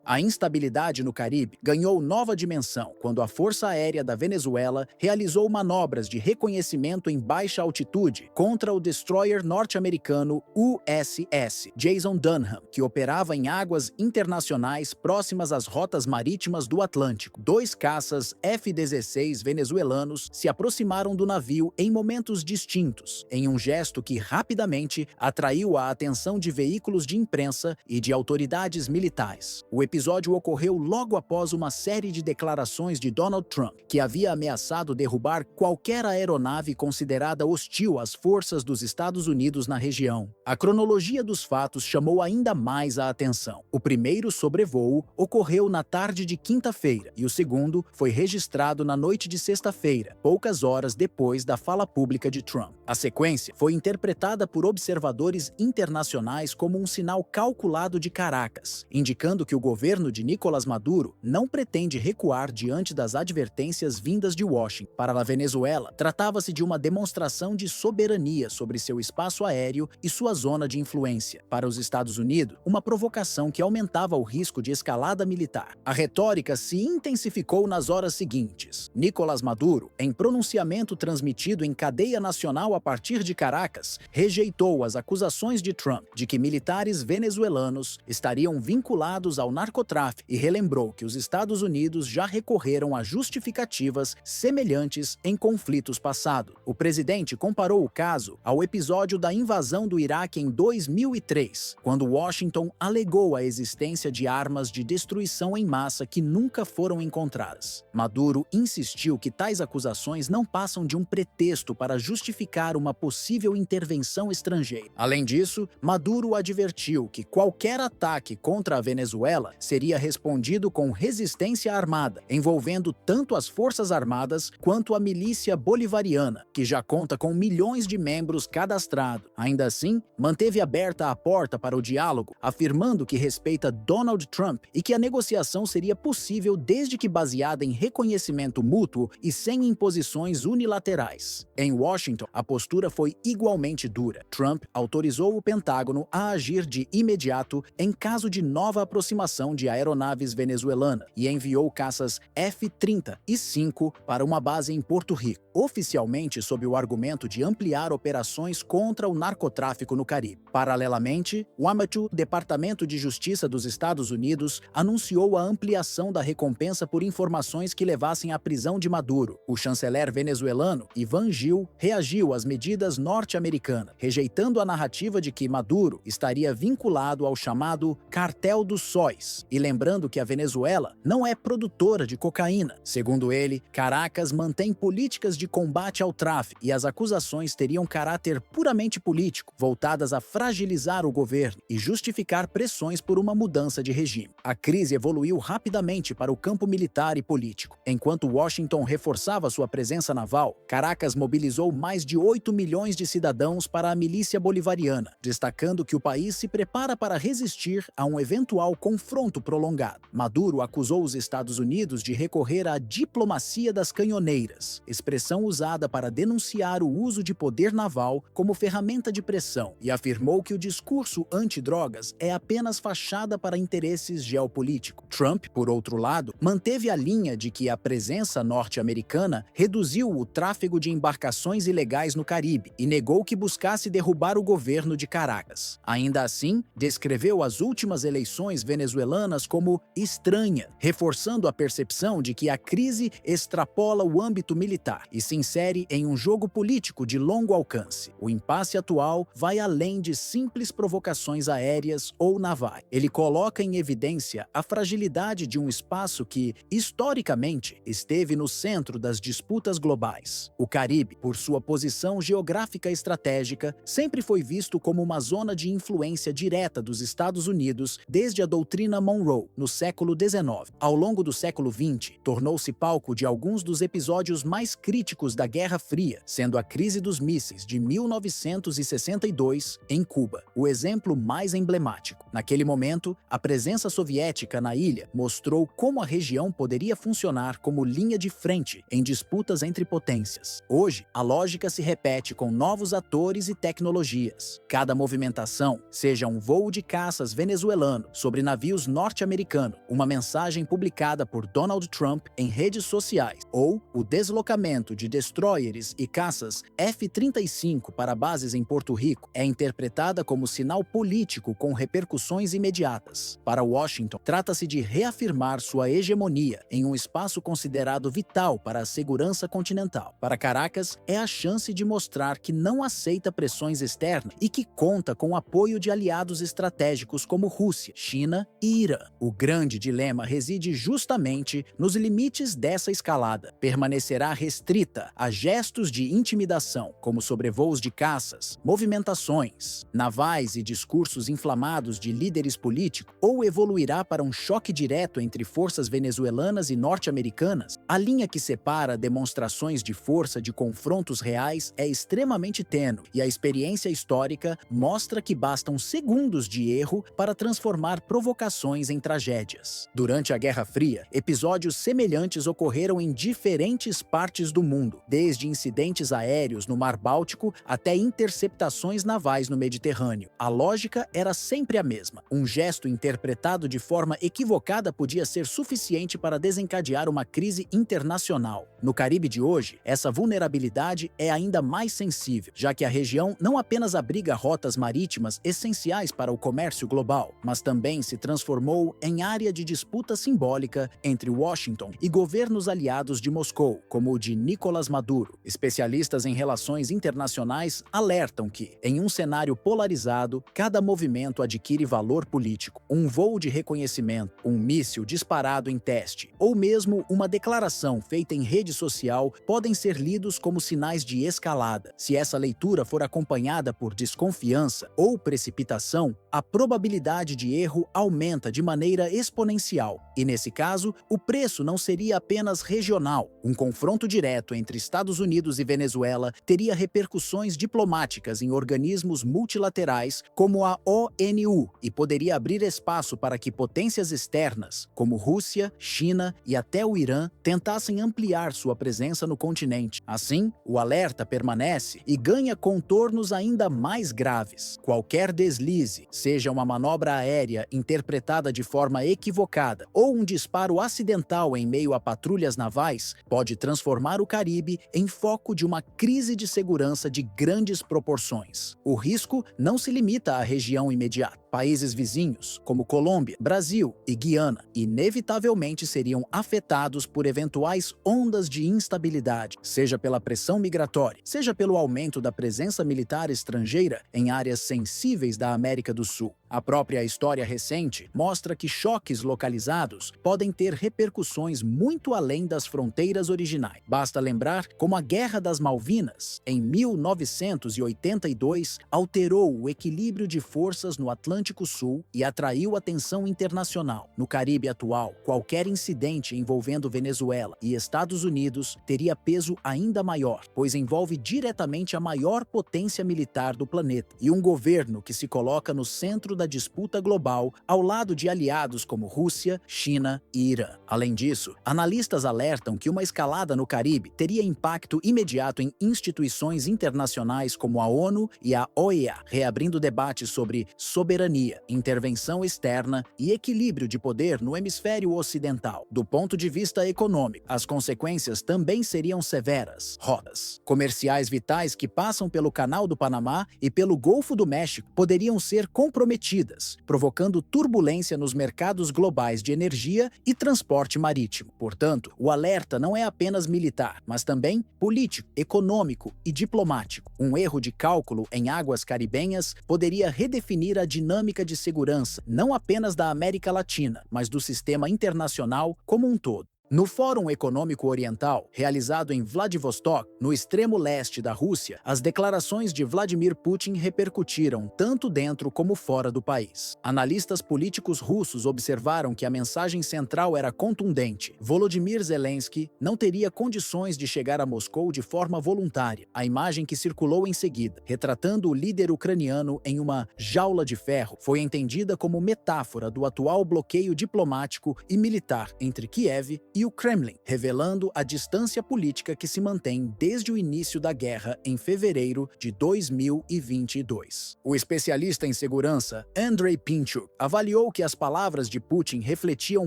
A instabilidade no Caribe ganhou nova dimensão quando a Força Aérea da Venezuela realizou manobras de reconhecimento em baixa altitude contra o destroyer norte-americano USS Jason Dunham, que operava em águas internacionais próximas às rotas marítimas do Atlântico. Dois caças F-16 venezuelanos se aproximaram do navio em momentos distintos, em um gesto que rapidamente atraiu a atenção de veículos de imprensa e de autoridades militares. O episódio ocorreu logo após uma série de declarações de Donald Trump, que havia ameaçado derrubar qualquer aeronave considerada hostil às forças dos Estados Unidos na região. A cronologia dos fatos chamou ainda mais a atenção. O primeiro sobrevoo ocorreu na tarde de quinta-feira e o segundo foi registrado na noite de sexta-feira, poucas horas depois da fala pública de Trump. A sequência foi interpretada por observadores internacionais como um sinal calculado de Caracas, indicando que o governo de Nicolás Maduro não pretende recuar diante das advertências vindas de Washington. Para a Venezuela, tratava-se de uma demonstração de soberania sobre seu espaço aéreo e sua zona de influência. Para os Estados Unidos, uma provocação que aumentava o risco de escalada militar. A retórica se intensificou nas horas seguintes. Nicolás Maduro, em pronunciamento transmitido em cadeia nacional a partir de Caracas, rejeitou as acusações de Trump de que militares venezuelanos estariam vinculados ao narcotráfico e relembrou que os Estados Unidos já recorreram a justificativas semelhantes em conflitos passados. O presidente comparou o caso ao episódio da invasão do Iraque em 2003, quando Washington alegou a existência de armas de destruição em massa que nunca foram encontradas. Maduro insistiu que tais acusações não passam de um pretexto para justificar uma possível intervenção estrangeira. Além disso, Maduro advertiu que qualquer ataque contra a Venezuela seria respondido com resistência armada, envolvendo tanto as Forças Armadas quanto a milícia bolivariana, que já conta com milhões de membros cadastrados. Ainda assim, manteve aberta a porta para o diálogo, afirmando que respeita Donald Trump e que a negociação seria possível desde que baseada em reconhecimento mútuo e sem imposições unilaterais. Em Washington, a postura foi igualmente dura. Trump autorizou o Pentágono a agir de imediato em caso de nova aproximação de aeronaves venezuelanas e enviou caças F-35 para uma base em Porto Rico, oficialmente sob o argumento de ampliar operações contra o narcotráfico no Caribe. Paralelamente, o Departamento de Justiça dos Estados Unidos anunciou a ampliação da recompensa por informações que levassem à prisão de Maduro. O chanceler venezuelano, Ivan Gil, reagiu às medidas norte-americanas, rejeitando a narrativa de que Maduro estaria vinculado ao chamado Cartel dos Sóis e lembrando que a Venezuela não é produtora de cocaína. Segundo ele, Caracas mantém políticas de combate ao tráfico e as acusações teriam caráter puramente político, voltadas a fragilizar o governo e justificar pressões por uma mudança de regime. A crise evoluiu rapidamente para o campo militar e político. Enquanto Washington reforçava sua presença naval, Caracas mobilizou mais de 8 milhões de cidadãos para a milícia bolivariana, destacando que o país se prepara para resistir a um eventual confronto prolongado. Maduro acusou os Estados Unidos de recorrer à diplomacia das canhoneiras, expressão usada para denunciar o uso de poder naval como ferramenta de pressão, e afirmou que o discurso anti-drogas é apenas fachada para interesses geopolíticos. Trump, por outro lado, manteve a linha de que a presença norte-americana reduziu o tráfego de embarcações ilegais no Caribe e negou que buscasse derrubar o governo de Caracas. Ainda assim, descreveu as últimas eleições venezuelanas como estranha, reforçando a percepção de que a crise extrapola o âmbito militar e se insere em um jogo político de longo alcance. O impasse atual vai além de simples provocações aéreas ou navais. Ele coloca em evidência a fragilidade de um espaço que, historicamente, esteve no centro das disputas globais. O Caribe, por sua posição geográfica estratégica, sempre foi visto como uma zona de influência direta dos Estados Unidos desde a doutrina Monroe, no século XIX. Ao longo do século XX, tornou-se palco de alguns dos episódios mais críticos da Guerra Fria, sendo a crise dos mísseis de 1962 em Cuba o exemplo mais emblemático. Naquele momento, a presença soviética na ilha mostrou como a região poderia funcionar como linha de frente em disputas entre potências. Hoje, a lógica se repete com novos atores e tecnologias. Cada movimentação, seja um voo de caças venezuelano sobre navios norte-americano, uma mensagem publicada por Donald Trump em redes sociais, ou o deslocamento de destroyers e caças F-35 para bases em Porto Rico é interpretada como sinal político com repercussões imediatas. Para Washington, trata-se de reafirmar sua hegemonia em um espaço considerado vital para a segurança continental. Para Caracas, é a chance de mostrar que não aceita pressões externas e que conta com o apoio de aliados estratégicos como Rússia, China e Irã. O grande dilema reside justamente nos limites dessa escalada. Permanecerá restrita a gestos de intimidação, como sobrevoos de caças, movimentações navais e discursos inflamados de líderes políticos, ou evoluirá para um choque direto entre forças venezuelanas e norte-americanas? A linha que separa demonstrações de força de confrontos reais é extremamente tênue, e a experiência histórica mostra que bastam segundos de erro para transformar provocações em tragédias. Durante a Guerra Fria, episódios semelhantes ocorreram em diferentes partes do mundo, desde incidentes aéreos no Mar Báltico até interceptações navais no Mediterrâneo. A lógica era sempre a mesma. Um gesto interpretado de forma equivocada podia ser suficiente para desencadear uma crise internacional. No Caribe de hoje, essa vulnerabilidade é ainda mais sensível, já que a região não apenas abriga rotas marítimas essenciais para o comércio global, mas também se transformou em área de disputa simbólica entre Washington e governos aliados de Moscou, como o de Nicolás Maduro. Especialistas em relações internacionais alertam que, em um cenário polarizado, cada movimento adquire valor político. Um voo de reconhecimento, um míssil disparado em teste, ou mesmo uma declaração feita em rede social podem ser lidos como sinais de escalada. Se essa leitura for acompanhada por desconfiança ou precipitação, a probabilidade de erro aumenta de maneira exponencial. E nesse caso, o preço não seria apenas regional. Um confronto direto entre Estados Unidos e Venezuela teria repercussões diplomáticas em organismos multilaterais como a ONU e poderia abrir espaço para que potências externas, como Rússia, China e até o Irã, tentassem ampliar sua presença no continente. Assim, o alerta permanece e ganha contornos ainda mais graves. Qualquer deslize, seja uma manobra aérea interpretada de forma equivocada ou um disparo acidental em meio a patrulhas navais, pode transformar o Caribe em foco de uma crise de segurança de grandes proporções. O risco não se limita à região imediata. Países vizinhos, como Colômbia, Brasil e Guiana, inevitavelmente seriam afetados por eventuais ondas de instabilidade, seja pela pressão migratória, seja pelo aumento da presença militar estrangeira em áreas sensíveis da América do Sul. A própria história recente mostra que choques localizados podem ter repercussões muito além das fronteiras originais. Basta lembrar como a Guerra das Malvinas, em 1982, alterou o equilíbrio de forças no Atlântico Sul e atraiu atenção internacional. No Caribe atual, qualquer incidente envolvendo Venezuela e Estados Unidos teria peso ainda maior, pois envolve diretamente a maior potência militar do planeta e um governo que se coloca no centro da disputa global ao lado de aliados como Rússia, China e Irã. Além disso, analistas alertam que uma escalada no Caribe teria impacto imediato em instituições internacionais como a ONU e a OEA, reabrindo debates sobre soberania, intervenção externa e equilíbrio de poder no hemisfério ocidental. Do ponto de vista econômico, as consequências também seriam severas. Rotas comerciais vitais que passam pelo Canal do Panamá e pelo Golfo do México poderiam ser comprometidas, provocando turbulência nos mercados globais de energia e transporte marítimo. Portanto, o alerta não é apenas militar, mas também político, econômico e diplomático. Um erro de cálculo em águas caribenhas poderia redefinir a dinâmica de segurança, não apenas da América Latina, mas do sistema internacional como um todo. No Fórum Econômico Oriental, realizado em Vladivostok, no extremo leste da Rússia, as declarações de Vladimir Putin repercutiram tanto dentro como fora do país. Analistas políticos russos observaram que a mensagem central era contundente. Volodymyr Zelensky não teria condições de chegar a Moscou de forma voluntária. A imagem que circulou em seguida, retratando o líder ucraniano em uma jaula de ferro, foi entendida como metáfora do atual bloqueio diplomático e militar entre Kiev e o Kremlin, revelando a distância política que se mantém desde o início da guerra em fevereiro de 2022. O especialista em segurança Andrei Pinchuk avaliou que as palavras de Putin refletiam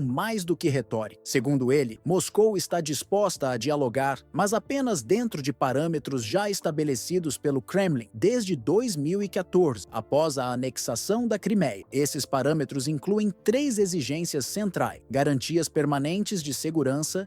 mais do que retórica. Segundo ele, Moscou está disposta a dialogar, mas apenas dentro de parâmetros já estabelecidos pelo Kremlin desde 2014, após a anexação da Crimeia. Esses parâmetros incluem 3 exigências centrais: garantias permanentes de segurança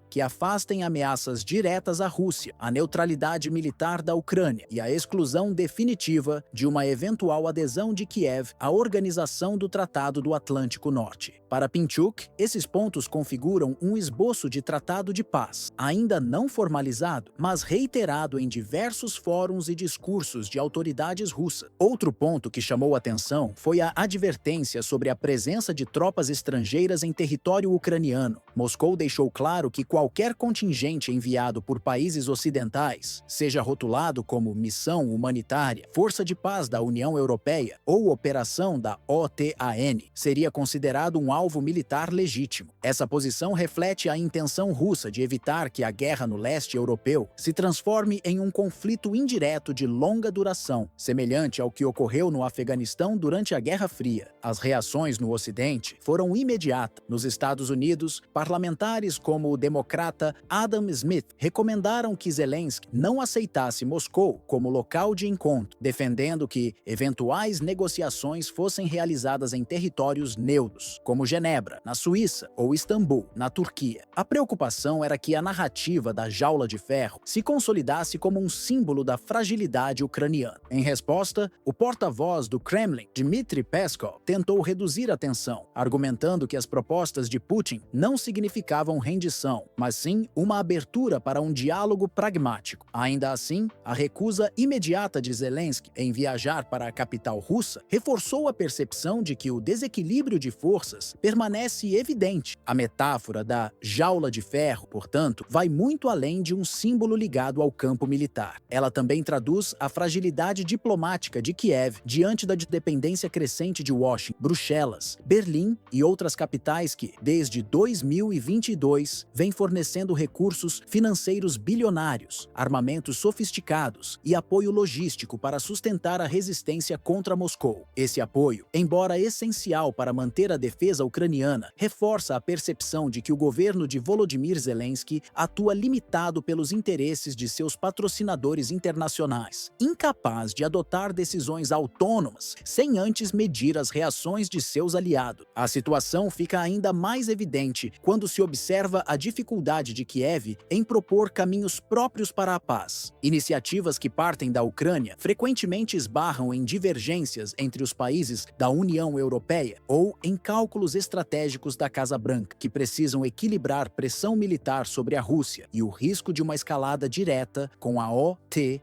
que afastem ameaças diretas à Rússia, a neutralidade militar da Ucrânia e a exclusão definitiva de uma eventual adesão de Kiev à Organização do Tratado do Atlântico Norte. Para Pinchuk, esses pontos configuram um esboço de tratado de paz, ainda não formalizado, mas reiterado em diversos fóruns e discursos de autoridades russas. Outro ponto que chamou atenção foi a advertência sobre a presença de tropas estrangeiras em território ucraniano. Moscou deixou claro que qualquer contingente enviado por países ocidentais, seja rotulado como missão humanitária, força de paz da União Europeia ou operação da OTAN, seria considerado um alvo militar legítimo. Essa posição reflete a intenção russa de evitar que a guerra no leste europeu se transforme em um conflito indireto de longa duração, semelhante ao que ocorreu no Afeganistão durante a Guerra Fria. As reações no Ocidente foram imediatas. Nos Estados Unidos, parlamentares como o democrata Adam Smith recomendaram que Zelensky não aceitasse Moscou como local de encontro, defendendo que eventuais negociações fossem realizadas em territórios neutros, como Genebra, na Suíça, ou Istambul, na Turquia. A preocupação era que a narrativa da jaula de ferro se consolidasse como um símbolo da fragilidade ucraniana. Em resposta, o porta-voz do Kremlin, Dmitry Peskov, tentou reduzir a tensão, argumentando que as propostas de Putin não significavam rendição, mas sim uma abertura para um diálogo pragmático. Ainda assim, a recusa imediata de Zelensky em viajar para a capital russa reforçou a percepção de que o desequilíbrio de forças permanece evidente. A metáfora da jaula de ferro, portanto, vai muito além de um símbolo ligado ao campo militar. Ela também traduz a fragilidade diplomática de Kiev diante da dependência crescente de Washington, Bruxelas, Berlim e outras capitais que, desde 2022, vêm fornecendo recursos financeiros bilionários, armamentos sofisticados e apoio logístico para sustentar a resistência contra Moscou. Esse apoio, embora essencial para manter a defesa ucraniana, reforça a percepção de que o governo de Volodymyr Zelensky atua limitado pelos interesses de seus patrocinadores internacionais, incapaz de adotar decisões autônomas sem antes medir as reações de seus aliados. A situação fica ainda mais evidente quando se observa a dificuldade de Kiev em propor caminhos próprios para a paz. Iniciativas que partem da Ucrânia frequentemente esbarram em divergências entre os países da União Europeia ou em cálculos estratégicos da Casa Branca, que precisam equilibrar pressão militar sobre a Rússia e o risco de uma escalada direta com a OTAN.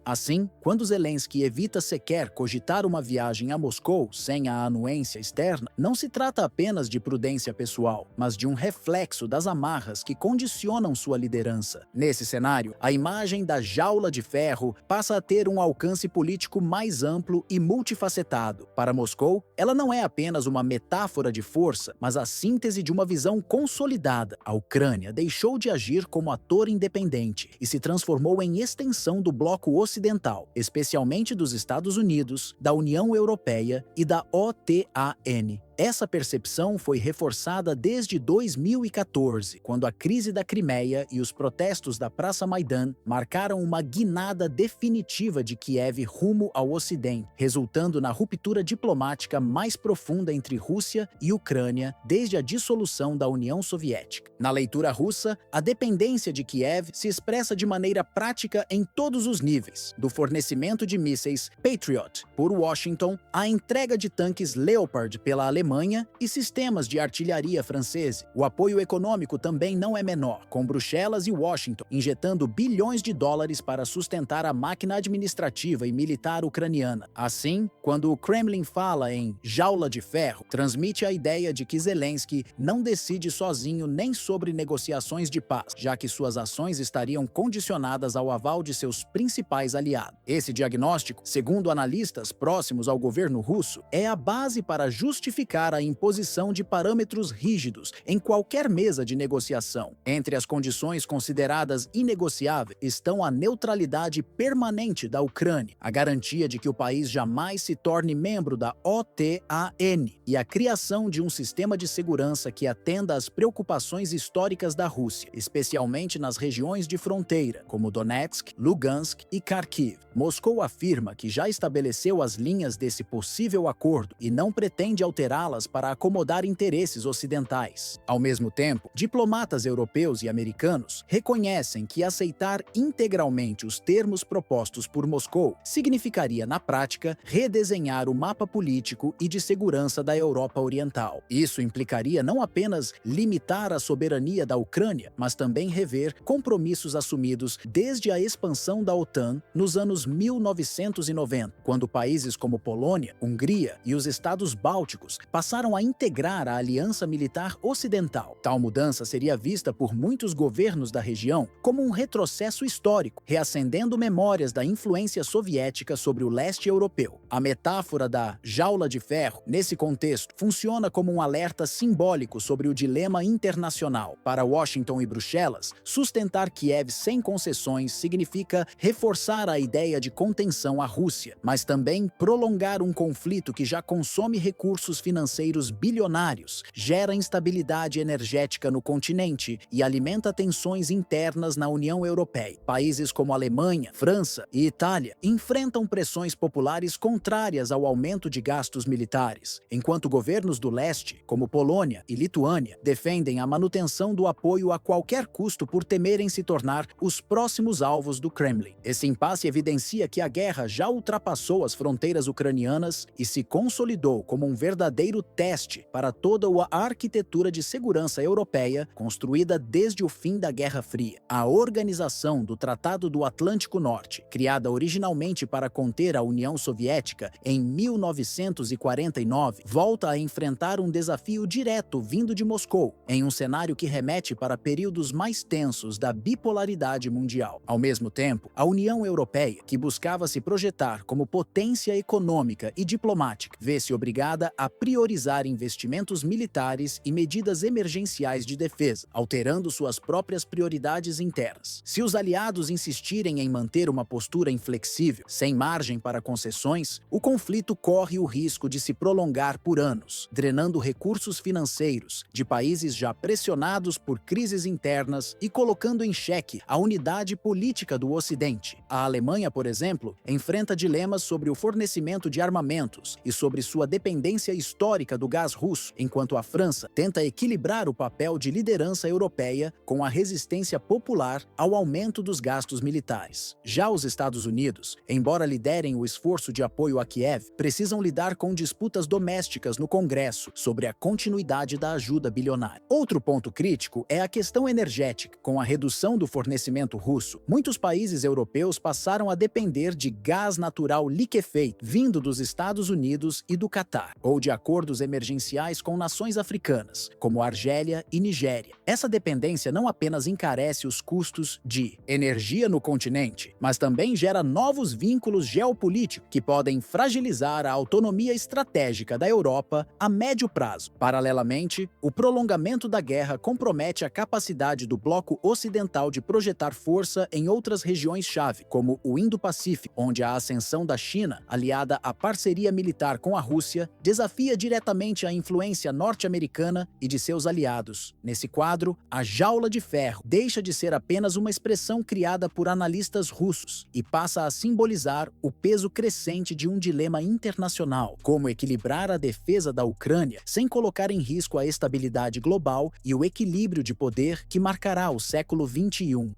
Assim, quando Zelensky evita sequer cogitar uma viagem a Moscou sem a anuência externa, não se trata apenas de prudência pessoal, mas de um reflexo das amarras que condicionam sua liderança. Nesse cenário, a imagem da jaula de ferro passa a ter um alcance político mais amplo e multifacetado. Para Moscou, ela não é apenas uma metáfora de força, mas a síntese de uma visão consolidada. A Ucrânia deixou de agir como ator independente e se transformou em extensão do bloco ocidental, especialmente dos Estados Unidos, da União Europeia e da OTAN. Essa percepção foi reforçada desde 2014, quando a crise da Crimeia e os protestos da Praça Maidan marcaram uma guinada definitiva de Kiev rumo ao Ocidente, resultando na ruptura diplomática mais profunda entre Rússia e Ucrânia desde a dissolução da União Soviética. Na leitura russa, a dependência de Kiev se expressa de maneira prática em todos os níveis, do fornecimento de mísseis Patriot por Washington à entrega de tanques Leopard pela Alemanha e sistemas de artilharia francesa. O apoio econômico também não é menor, com Bruxelas e Washington injetando bilhões de dólares para sustentar a máquina administrativa e militar ucraniana. Assim, quando o Kremlin fala em jaula de ferro, transmite a ideia de que Zelensky não decide sozinho nem sobre negociações de paz, já que suas ações estariam condicionadas ao aval de seus principais aliados. Esse diagnóstico, segundo analistas próximos ao governo russo, é a base para justificar buscar a imposição de parâmetros rígidos em qualquer mesa de negociação. Entre as condições consideradas inegociáveis estão a neutralidade permanente da Ucrânia, a garantia de que o país jamais se torne membro da OTAN e a criação de um sistema de segurança que atenda às preocupações históricas da Rússia, especialmente nas regiões de fronteira, como Donetsk, Lugansk e Kharkiv. Moscou afirma que já estabeleceu as linhas desse possível acordo e não pretende alterá-las para acomodar interesses ocidentais. Ao mesmo tempo, diplomatas europeus e americanos reconhecem que aceitar integralmente os termos propostos por Moscou significaria, na prática, redesenhar o mapa político e de segurança da Europa Oriental. Isso implicaria não apenas limitar a soberania da Ucrânia, mas também rever compromissos assumidos desde a expansão da OTAN nos anos 1990, quando países como Polônia, Hungria e os estados bálticos passaram a integrar a aliança militar ocidental. Tal mudança seria vista por muitos governos da região como um retrocesso histórico, reacendendo memórias da influência soviética sobre o leste europeu. A metáfora da jaula de ferro, nesse contexto, funciona como um alerta simbólico sobre o dilema internacional. Para Washington e Bruxelas, sustentar Kiev sem concessões significa reforçar a ideia de contenção à Rússia, mas também prolongar um conflito que já consome recursos financeiros bilionários, gera instabilidade energética no continente e alimenta tensões internas na União Europeia. Países como Alemanha, França e Itália enfrentam pressões populares contrárias ao aumento de gastos militares, enquanto governos do leste, como Polônia e Lituânia, defendem a manutenção do apoio a qualquer custo por temerem se tornar os próximos alvos do Kremlin. Esse impasse evidencia que a guerra já ultrapassou as fronteiras ucranianas e se consolidou como um verdadeiro teste para toda a arquitetura de segurança europeia construída desde o fim da Guerra Fria. A organização do Tratado do Atlântico Norte, criada originalmente para conter a União Soviética em 1949, volta a enfrentar um desafio direto vindo de Moscou, em um cenário que remete para períodos mais tensos da bipolaridade mundial. Ao mesmo tempo, a União Europeia, que buscava se projetar como potência econômica e diplomática, vê-se obrigada a priorizar investimentos militares e medidas emergenciais de defesa, alterando suas próprias prioridades internas. Se os aliados insistirem em manter uma postura inflexível, sem margem para concessões, o conflito corre o risco de se prolongar por anos, drenando recursos financeiros de países já pressionados por crises internas e colocando em xeque a unidade política do Ocidente. A Alemanha, por exemplo, enfrenta dilemas sobre o fornecimento de armamentos e sobre sua dependência histórica do gás russo, enquanto a França tenta equilibrar o papel de liderança europeia com a resistência popular ao aumento dos gastos militares. Já os Estados Unidos, embora liderem o esforço de apoio a Kiev, precisam lidar com disputas domésticas no Congresso sobre a continuidade da ajuda bilionária. Outro ponto crítico é a questão energética. Com a redução do fornecimento russo, muitos países europeus passaram a depender de gás natural liquefeito vindo dos Estados Unidos e do Catar, ou de acordos emergenciais com nações africanas, como Argélia e Nigéria. Essa dependência não apenas encarece os custos de energia no continente, mas também gera novos vínculos geopolíticos que podem fragilizar a autonomia estratégica da Europa a médio prazo. Paralelamente, o prolongamento da guerra compromete a capacidade do bloco ocidental de projetar força em outras regiões-chave, como o Indo-Pacífico, onde a ascensão da China, aliada à parceria militar com a Rússia, desafia diretamente a influência norte-americana e de seus aliados. Nesse quadro, a jaula de ferro deixa de ser apenas uma expressão criada por analistas russos e passa a simbolizar o peso crescente de um dilema internacional: como equilibrar a defesa da Ucrânia sem colocar em risco a estabilidade global e o equilíbrio de poder que marcará o século XXI.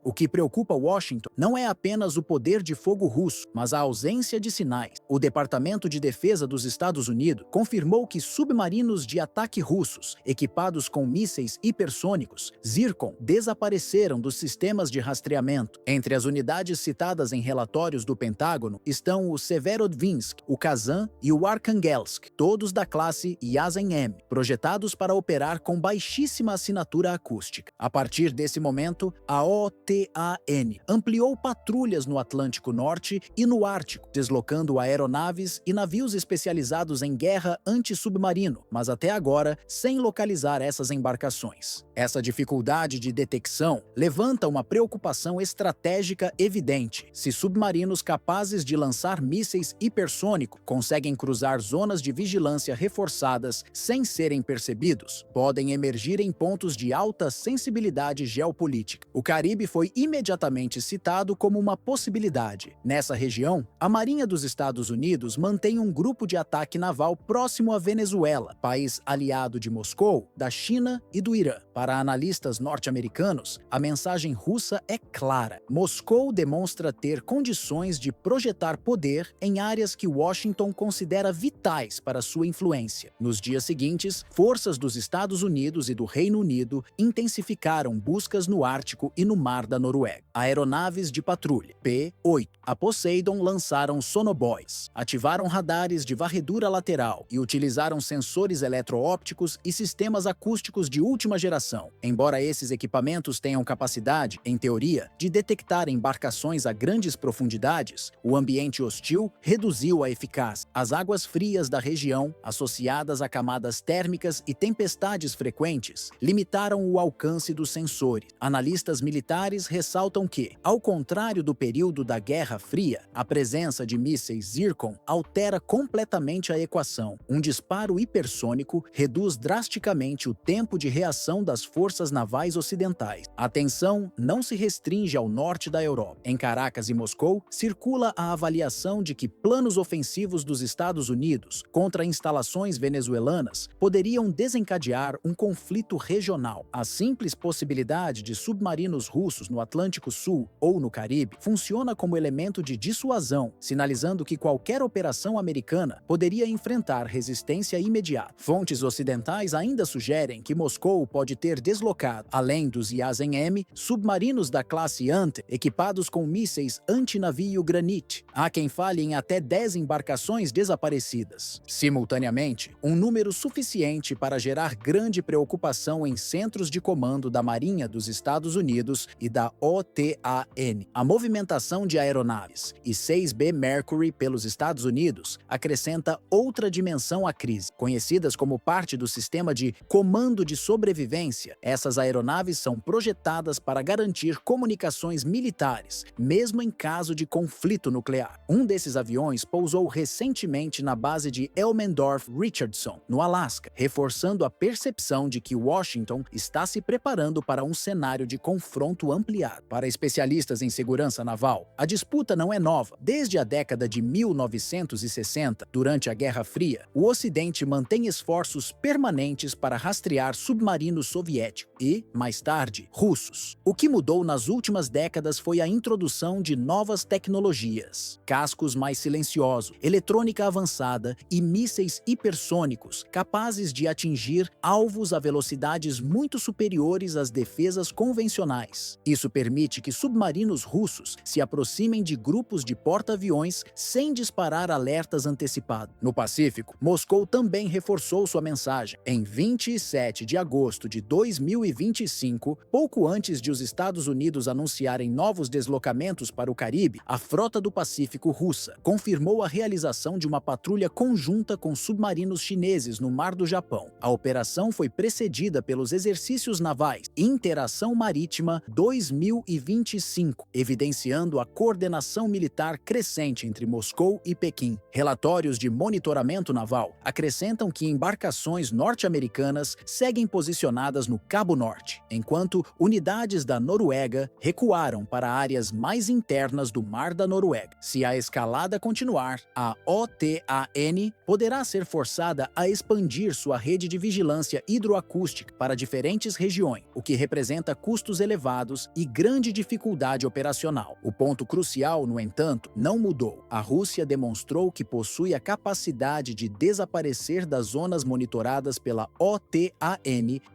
O que preocupa Washington não é apenas o poder de fogo russo, mas a ausência de sinais. O Departamento de Defesa dos Estados Unidos confirmou que submarinos de ataque russos, equipados com mísseis hipersônicos, Zircon, desapareceram dos sistemas de rastreamento. Entre as unidades citadas em relatórios do Pentágono estão o Severodvinsk, o Kazan e o Arkhangelsk, todos da classe Yasen-M, projetados para operar com baixíssima assinatura acústica. A partir desse momento, a OTAN OTAN ampliou patrulhas no Atlântico Norte e no Ártico, deslocando aeronaves e navios especializados em guerra anti-submarino, mas até agora sem localizar essas embarcações. Essa dificuldade de detecção levanta uma preocupação estratégica evidente. Se submarinos capazes de lançar mísseis hipersônicos conseguem cruzar zonas de vigilância reforçadas sem serem percebidos, podem emergir em pontos de alta sensibilidade geopolítica. O Caribe foi imediatamente citado como uma possibilidade. Nessa região, a Marinha dos Estados Unidos mantém um grupo de ataque naval próximo à Venezuela, país aliado de Moscou, da China e do Irã. Para analistas norte-americanos, a mensagem russa é clara. Moscou demonstra ter condições de projetar poder em áreas que Washington considera vitais para sua influência. Nos dias seguintes, forças dos Estados Unidos e do Reino Unido intensificaram buscas no Ártico e no Mar da Noruega. Aeronaves de patrulha P-8, a Poseidon lançaram sonobuoys, ativaram radares de varredura lateral e utilizaram sensores eletroópticos e sistemas acústicos de última geração. Embora esses equipamentos tenham capacidade, em teoria, de detectar embarcações a grandes profundidades, o ambiente hostil reduziu a eficácia. As águas frias da região, associadas a camadas térmicas e tempestades frequentes, limitaram o alcance dos sensores. Analistas militares ressaltam que, ao contrário do período da Guerra Fria, a presença de mísseis Zircon altera completamente a equação. Um disparo hipersônico reduz drasticamente o tempo de reação das forças navais ocidentais. A tensão não se restringe ao norte da Europa. Em Caracas e Moscou, circula a avaliação de que planos ofensivos dos Estados Unidos contra instalações venezuelanas poderiam desencadear um conflito regional. A simples possibilidade de submarinos russos no Atlântico Sul ou no Caribe funciona como elemento de dissuasão, sinalizando que qualquer operação americana poderia enfrentar resistência imediata. Fontes ocidentais ainda sugerem que Moscou pode ter deslocado, além dos Yasen-M, submarinos da classe Ante, equipados com mísseis antinavio Granit. Há quem fale em até 10 embarcações desaparecidas. Simultaneamente, um número suficiente para gerar grande preocupação em centros de comando da Marinha dos Estados Unidos e da OTAN. A movimentação de aeronaves e 6B Mercury pelos Estados Unidos acrescenta outra dimensão à crise. Conhecidas como parte do sistema de comando de sobrevivência, essas aeronaves são projetadas para garantir comunicações militares, mesmo em caso de conflito nuclear. Um desses aviões pousou recentemente na base de Elmendorf-Richardson, no Alasca, reforçando a percepção de que Washington está se preparando para um cenário de confronto ampliado. Para especialistas em segurança naval, a disputa não é nova. Desde a década de 1960, durante a Guerra Fria, o Ocidente mantém esforços permanentes para rastrear submarinos soviéticos e, mais tarde, russos. O que mudou nas últimas décadas foi a introdução de novas tecnologias, cascos mais silenciosos, eletrônica avançada e mísseis hipersônicos capazes de atingir alvos a velocidades muito superiores às defesas convencionais. Isso permite que submarinos russos se aproximem de grupos de porta-aviões sem disparar alertas antecipados. No Pacífico, Moscou também reforçou sua mensagem. Em 27 de agosto de 2025, pouco antes de os Estados Unidos anunciarem novos deslocamentos para o Caribe, a Frota do Pacífico russa confirmou a realização de uma patrulha conjunta com submarinos chineses no Mar do Japão. A operação foi precedida pelos exercícios navais Interação Marítima 2025, evidenciando a coordenação militar crescente entre Moscou e Pequim. Relatórios de monitoramento naval acrescentam que embarcações norte-americanas seguem posicionadas no Cabo Norte, enquanto unidades da Noruega recuaram para áreas mais internas do Mar da Noruega. Se a escalada continuar, a OTAN poderá ser forçada a expandir sua rede de vigilância hidroacústica para diferentes regiões, o que representa custos elevados e grande dificuldade operacional. O ponto crucial, no entanto, não mudou. A Rússia demonstrou que possui a capacidade de desaparecer das zonas monitoradas pela OTAN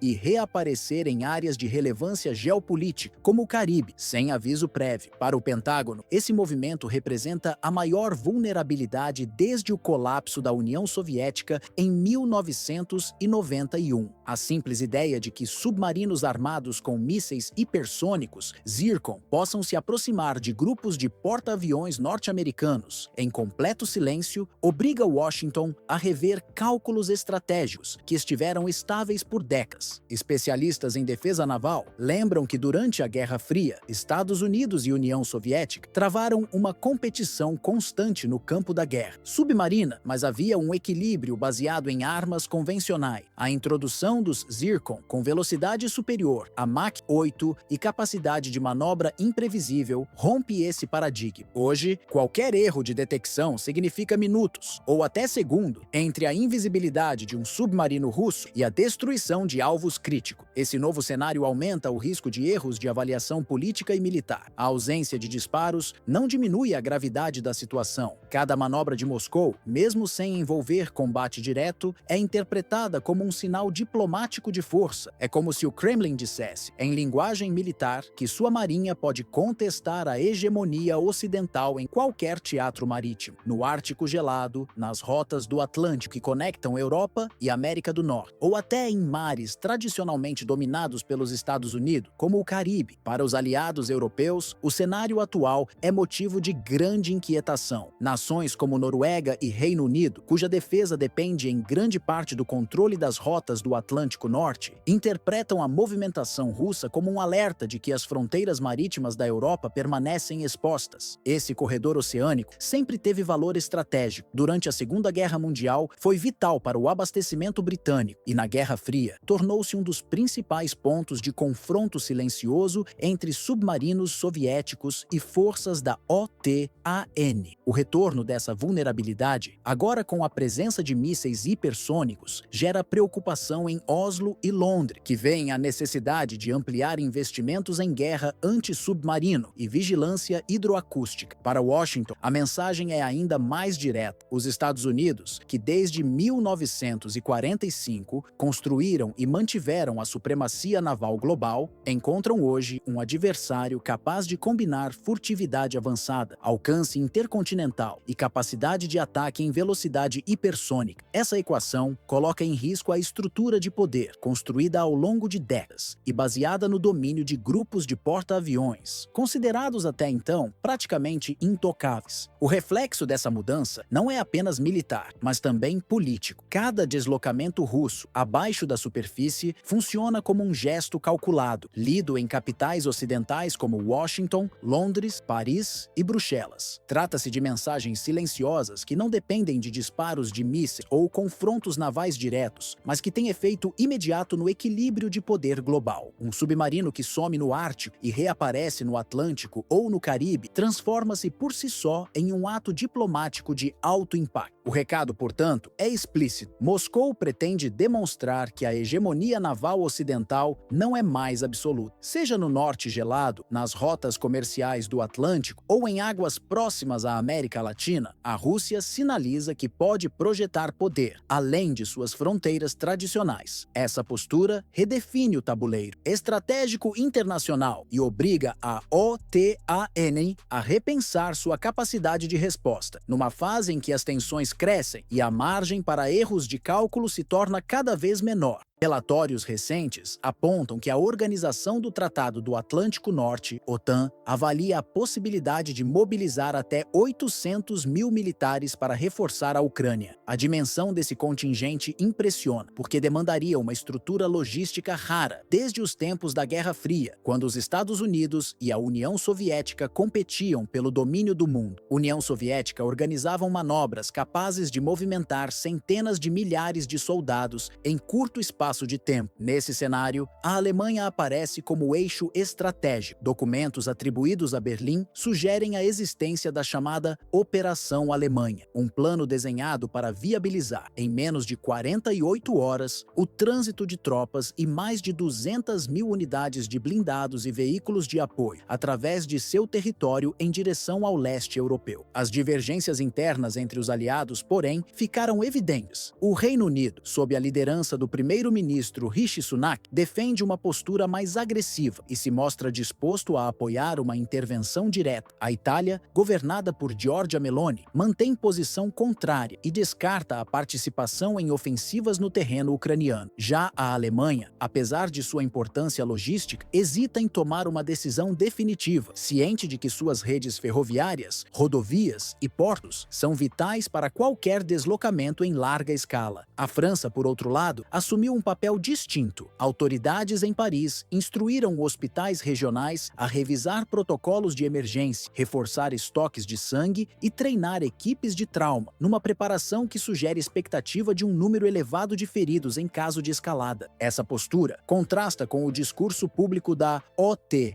e reaparecer em áreas de relevância geopolítica, como o Caribe, sem aviso prévio. Para o Pentágono, esse movimento representa a maior vulnerabilidade desde o colapso da União Soviética em 1991. A simples ideia de que submarinos armados com mísseis hipersônicos hipersônicos Zircon possam se aproximar de grupos de porta-aviões norte-americanos em completo silêncio obriga Washington a rever cálculos estratégicos que estiveram estáveis por décadas. Especialistas em defesa naval lembram que durante a Guerra Fria, Estados Unidos e União Soviética travaram uma competição constante no campo da guerra submarina, mas havia um equilíbrio baseado em armas convencionais. A introdução dos Zircon com velocidade superior a Mach 8 e capacidade de manobra imprevisível rompe esse paradigma. Hoje, qualquer erro de detecção significa minutos, ou até segundo, entre a invisibilidade de um submarino russo e a destruição de alvos críticos. Esse novo cenário aumenta o risco de erros de avaliação política e militar. A ausência de disparos não diminui a gravidade da situação. Cada manobra de Moscou, mesmo sem envolver combate direto, é interpretada como um sinal diplomático de força. É como se o Kremlin dissesse, em linguagem militar, que sua marinha pode contestar a hegemonia ocidental em qualquer teatro marítimo, no Ártico gelado, nas rotas do Atlântico que conectam Europa e América do Norte, ou até em mares tradicionalmente dominados pelos Estados Unidos, como o Caribe. Para os aliados europeus, o cenário atual é motivo de grande inquietação. Nações como Noruega e Reino Unido, cuja defesa depende em grande parte do controle das rotas do Atlântico Norte, interpretam a movimentação russa como um alerta de que as fronteiras marítimas da Europa permanecem expostas. Esse corredor oceânico sempre teve valor estratégico. Durante a Segunda Guerra Mundial, foi vital para o abastecimento britânico e, na Guerra Fria, tornou-se um dos principais pontos de confronto silencioso entre submarinos soviéticos e forças da OTAN. O retorno dessa vulnerabilidade, agora com a presença de mísseis hipersônicos, gera preocupação em Oslo e Londres, que veem a necessidade de ampliar investimentos em guerra anti-submarino e vigilância hidroacústica. Para Washington, a mensagem é ainda mais direta. Os Estados Unidos, que desde 1945 construíram e mantiveram a supremacia naval global, encontram hoje um adversário capaz de combinar furtividade avançada, alcance intercontinental e capacidade de ataque em velocidade hipersônica. Essa equação coloca em risco a estrutura de poder construída ao longo de décadas e baseada no domínio de grupos de porta-aviões, considerados até então praticamente intocáveis. O reflexo dessa mudança não é apenas militar, mas também político. Cada deslocamento russo abaixo da superfície funciona como um gesto calculado, lido em capitais ocidentais como Washington, Londres, Paris e Bruxelas. Trata-se de mensagens silenciosas que não dependem de disparos de mísseis ou confrontos navais diretos, mas que têm efeito imediato no equilíbrio de poder global. Um submarino que some no Ártico e reaparece no Atlântico ou no Caribe transforma-se por si só em um ato diplomático de alto impacto. O recado, portanto, é explícito. Moscou pretende demonstrar que a hegemonia naval ocidental não é mais absoluta. Seja no norte gelado, nas rotas comerciais do Atlântico ou em águas próximas à América Latina, a Rússia sinaliza que pode projetar poder, além de suas fronteiras tradicionais. Essa postura redefine o tabuleiro estratégico internacional e obriga a OTAN a repensar sua capacidade de resposta, numa fase em que as tensões crescem e a margem para erros de cálculo se torna cada vez menor. Relatórios recentes apontam que a Organização do Tratado do Atlântico Norte, OTAN, avalia a possibilidade de mobilizar até 800 mil militares para reforçar a Ucrânia. A dimensão desse contingente impressiona, porque demandaria uma estrutura logística rara desde os tempos da Guerra Fria, quando os Estados Unidos e a União Soviética competiam pelo domínio do mundo. A União Soviética organizavam manobras capazes de movimentar centenas de milhares de soldados em curto espaço de tempo. Nesse cenário, a Alemanha aparece como eixo estratégico. Documentos atribuídos a Berlim sugerem a existência da chamada Operação Alemanha, um plano desenhado para viabilizar, em menos de 48 horas, o trânsito de tropas e mais de 200 mil unidades de blindados e veículos de apoio, através de seu território em direção ao leste europeu. As divergências internas entre os aliados, porém, ficaram evidentes. O Reino Unido, sob a liderança do primeiro-ministro primeiro-ministro Rishi Sunak defende uma postura mais agressiva e se mostra disposto a apoiar uma intervenção direta. A Itália, governada por Giorgia Meloni, mantém posição contrária e descarta a participação em ofensivas no terreno ucraniano. Já a Alemanha, apesar de sua importância logística, hesita em tomar uma decisão definitiva, ciente de que suas redes ferroviárias, rodovias e portos são vitais para qualquer deslocamento em larga escala. A França, por outro lado, assumiu um papel distinto. Autoridades em Paris instruíram hospitais regionais a revisar protocolos de emergência, reforçar estoques de sangue e treinar equipes de trauma, numa preparação que sugere expectativa de um número elevado de feridos em caso de escalada. Essa postura contrasta com o discurso público da OTAN,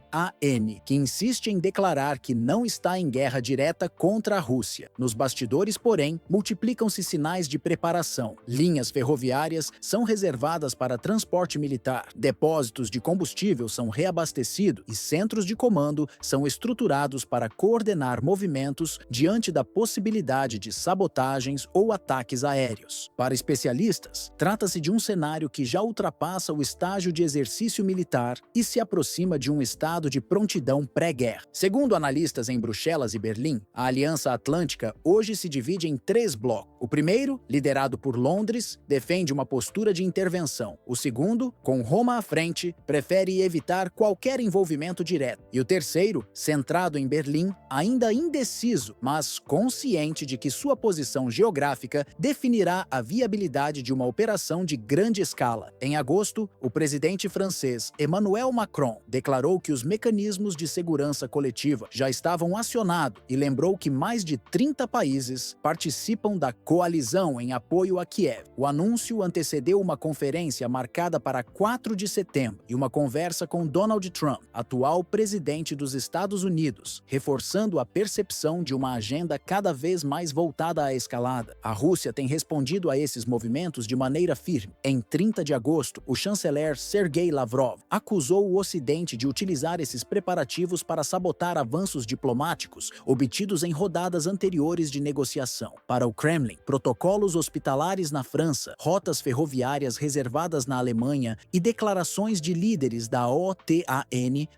que insiste em declarar que não está em guerra direta contra a Rússia. Nos bastidores, porém, multiplicam-se sinais de preparação. Linhas ferroviárias são reservadas para transporte militar, depósitos de combustível são reabastecidos e centros de comando são estruturados para coordenar movimentos diante da possibilidade de sabotagens ou ataques aéreos. Para especialistas, trata-se de um cenário que já ultrapassa o estágio de exercício militar e se aproxima de um estado de prontidão pré-guerra. Segundo analistas em Bruxelas e Berlim, a Aliança Atlântica hoje se divide em 3 blocos. O primeiro, liderado por Londres, defende uma postura de intervenção. O segundo, com Roma à frente, prefere evitar qualquer envolvimento direto. E o terceiro, centrado em Berlim, ainda indeciso, mas consciente de que sua posição geográfica definirá a viabilidade de uma operação de grande escala. Em agosto, o presidente francês Emmanuel Macron declarou que os mecanismos de segurança coletiva já estavam acionados e lembrou que mais de 30 países participam da coalizão em apoio a Kiev. O anúncio antecedeu uma conferência marcada para 4 de setembro e uma conversa com Donald Trump, atual presidente dos Estados Unidos, reforçando a percepção de uma agenda cada vez mais voltada à escalada. A Rússia tem respondido a esses movimentos de maneira firme. Em 30 de agosto, o chanceler Sergei Lavrov acusou o Ocidente de utilizar esses preparativos para sabotar avanços diplomáticos obtidos em rodadas anteriores de negociação. Para o Kremlin, protocolos hospitalares na França, rotas ferroviárias reservadas na Alemanha e declarações de líderes da OTAN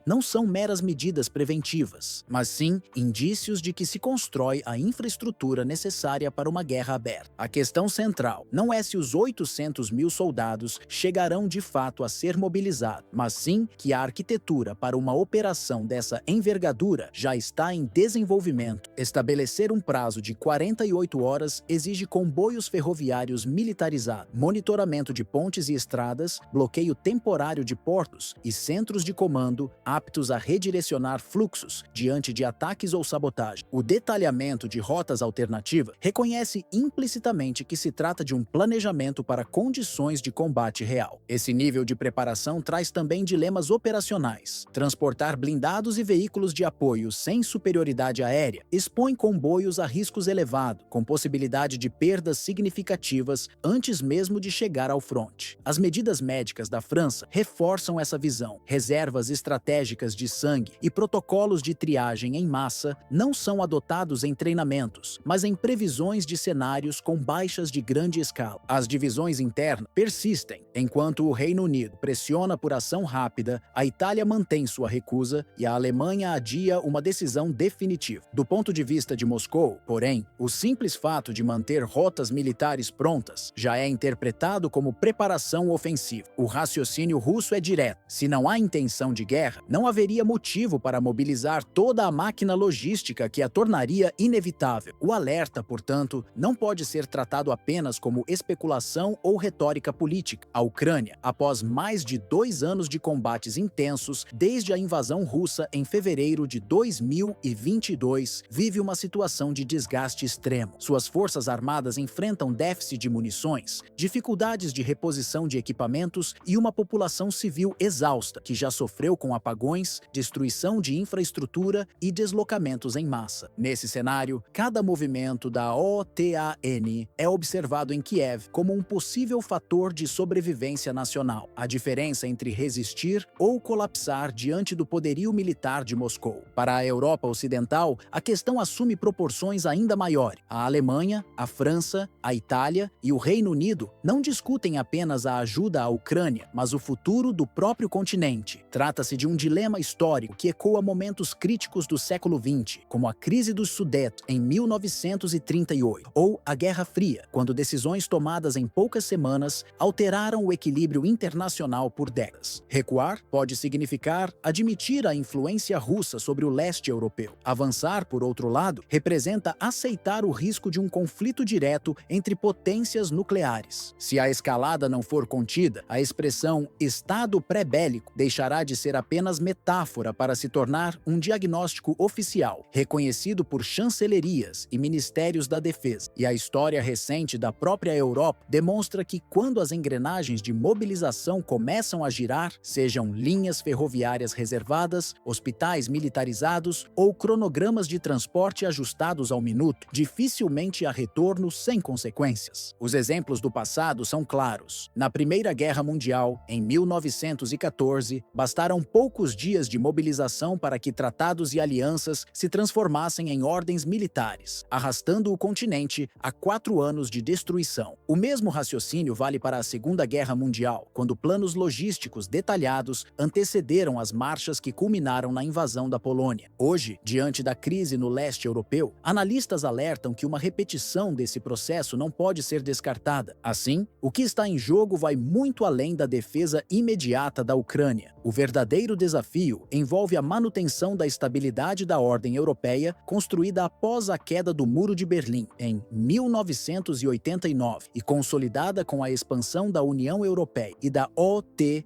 não são meras medidas preventivas, mas sim indícios de que se constrói a infraestrutura necessária para uma guerra aberta. A questão central não é se os 800 mil soldados chegarão de fato a ser mobilizados, mas sim que a arquitetura para uma operação dessa envergadura já está em desenvolvimento. Estabelecer um prazo de 48 horas exige comboios ferroviários militarizados, monitoramento de pontes e estradas, bloqueio temporário de portos e centros de comando aptos a redirecionar fluxos diante de ataques ou sabotagem. O detalhamento de rotas alternativas reconhece implicitamente que se trata de um planejamento para condições de combate real. Esse nível de preparação traz também dilemas operacionais. Transportar blindados e veículos de apoio sem superioridade aérea expõe comboios a riscos elevados, com possibilidade de perdas significativas antes mesmo de chegar ao fronte. As medidas médicas da França reforçam essa visão. Reservas estratégicas de sangue e protocolos de triagem em massa não são adotados em treinamentos, mas em previsões de cenários com baixas de grande escala. As divisões internas persistem. Enquanto o Reino Unido pressiona por ação rápida, a Itália mantém sua recusa e a Alemanha adia uma decisão definitiva. Do ponto de vista de Moscou, porém, o simples fato de manter rotas militares prontas já é interpretado como preparação ofensiva. O raciocínio russo é direto. Se não há intenção de guerra, não haveria motivo para mobilizar toda a máquina logística que a tornaria inevitável. O alerta, portanto, não pode ser tratado apenas como especulação ou retórica política. A Ucrânia, após mais de 2 anos de combates intensos desde a invasão russa em fevereiro de 2022, vive uma situação de desgaste extremo. Suas forças armadas enfrentam déficit de munições, dificuldades de reposição de equipamentos e uma população civil exausta, que já sofreu com apagões, destruição de infraestrutura e deslocamentos em massa. Nesse cenário, cada movimento da OTAN é observado em Kiev como um possível fator de sobrevivência nacional. A diferença entre resistir ou colapsar diante do poderio militar de Moscou. Para a Europa Ocidental, a questão assume proporções ainda maiores. A Alemanha, a França, a Itália e o Reino Unido não discutem apenas apenas a ajuda à Ucrânia, mas o futuro do próprio continente. Trata-se de um dilema histórico que ecoa momentos críticos do século XX, como a crise dos Sudete em 1938, ou a Guerra Fria, quando decisões tomadas em poucas semanas alteraram o equilíbrio internacional por décadas. Recuar pode significar admitir a influência russa sobre o leste europeu. Avançar, por outro lado, representa aceitar o risco de um conflito direto entre potências nucleares. Se a escalada não for contida, a expressão estado pré-bélico deixará de ser apenas metáfora para se tornar um diagnóstico oficial, reconhecido por chancelerias e ministérios da defesa. E a história recente da própria Europa demonstra que quando as engrenagens de mobilização começam a girar, sejam linhas ferroviárias reservadas, hospitais militarizados ou cronogramas de transporte ajustados ao minuto, dificilmente há retorno sem consequências. Os exemplos do passado são claros. Na Primeira Guerra Mundial, em 1914, bastaram poucos dias de mobilização para que tratados e alianças se transformassem em ordens militares, arrastando o continente a 4 anos de destruição. O mesmo raciocínio vale para a Segunda Guerra Mundial, quando planos logísticos detalhados antecederam as marchas que culminaram na invasão da Polônia. Hoje, diante da crise no leste europeu, analistas alertam que uma repetição desse processo não pode ser descartada. Assim, o que está em jogo vai muito além da defesa imediata da Ucrânia. O verdadeiro desafio envolve a manutenção da estabilidade da ordem europeia construída após a queda do Muro de Berlim, em 1989, e consolidada com a expansão da União Europeia e da OTAN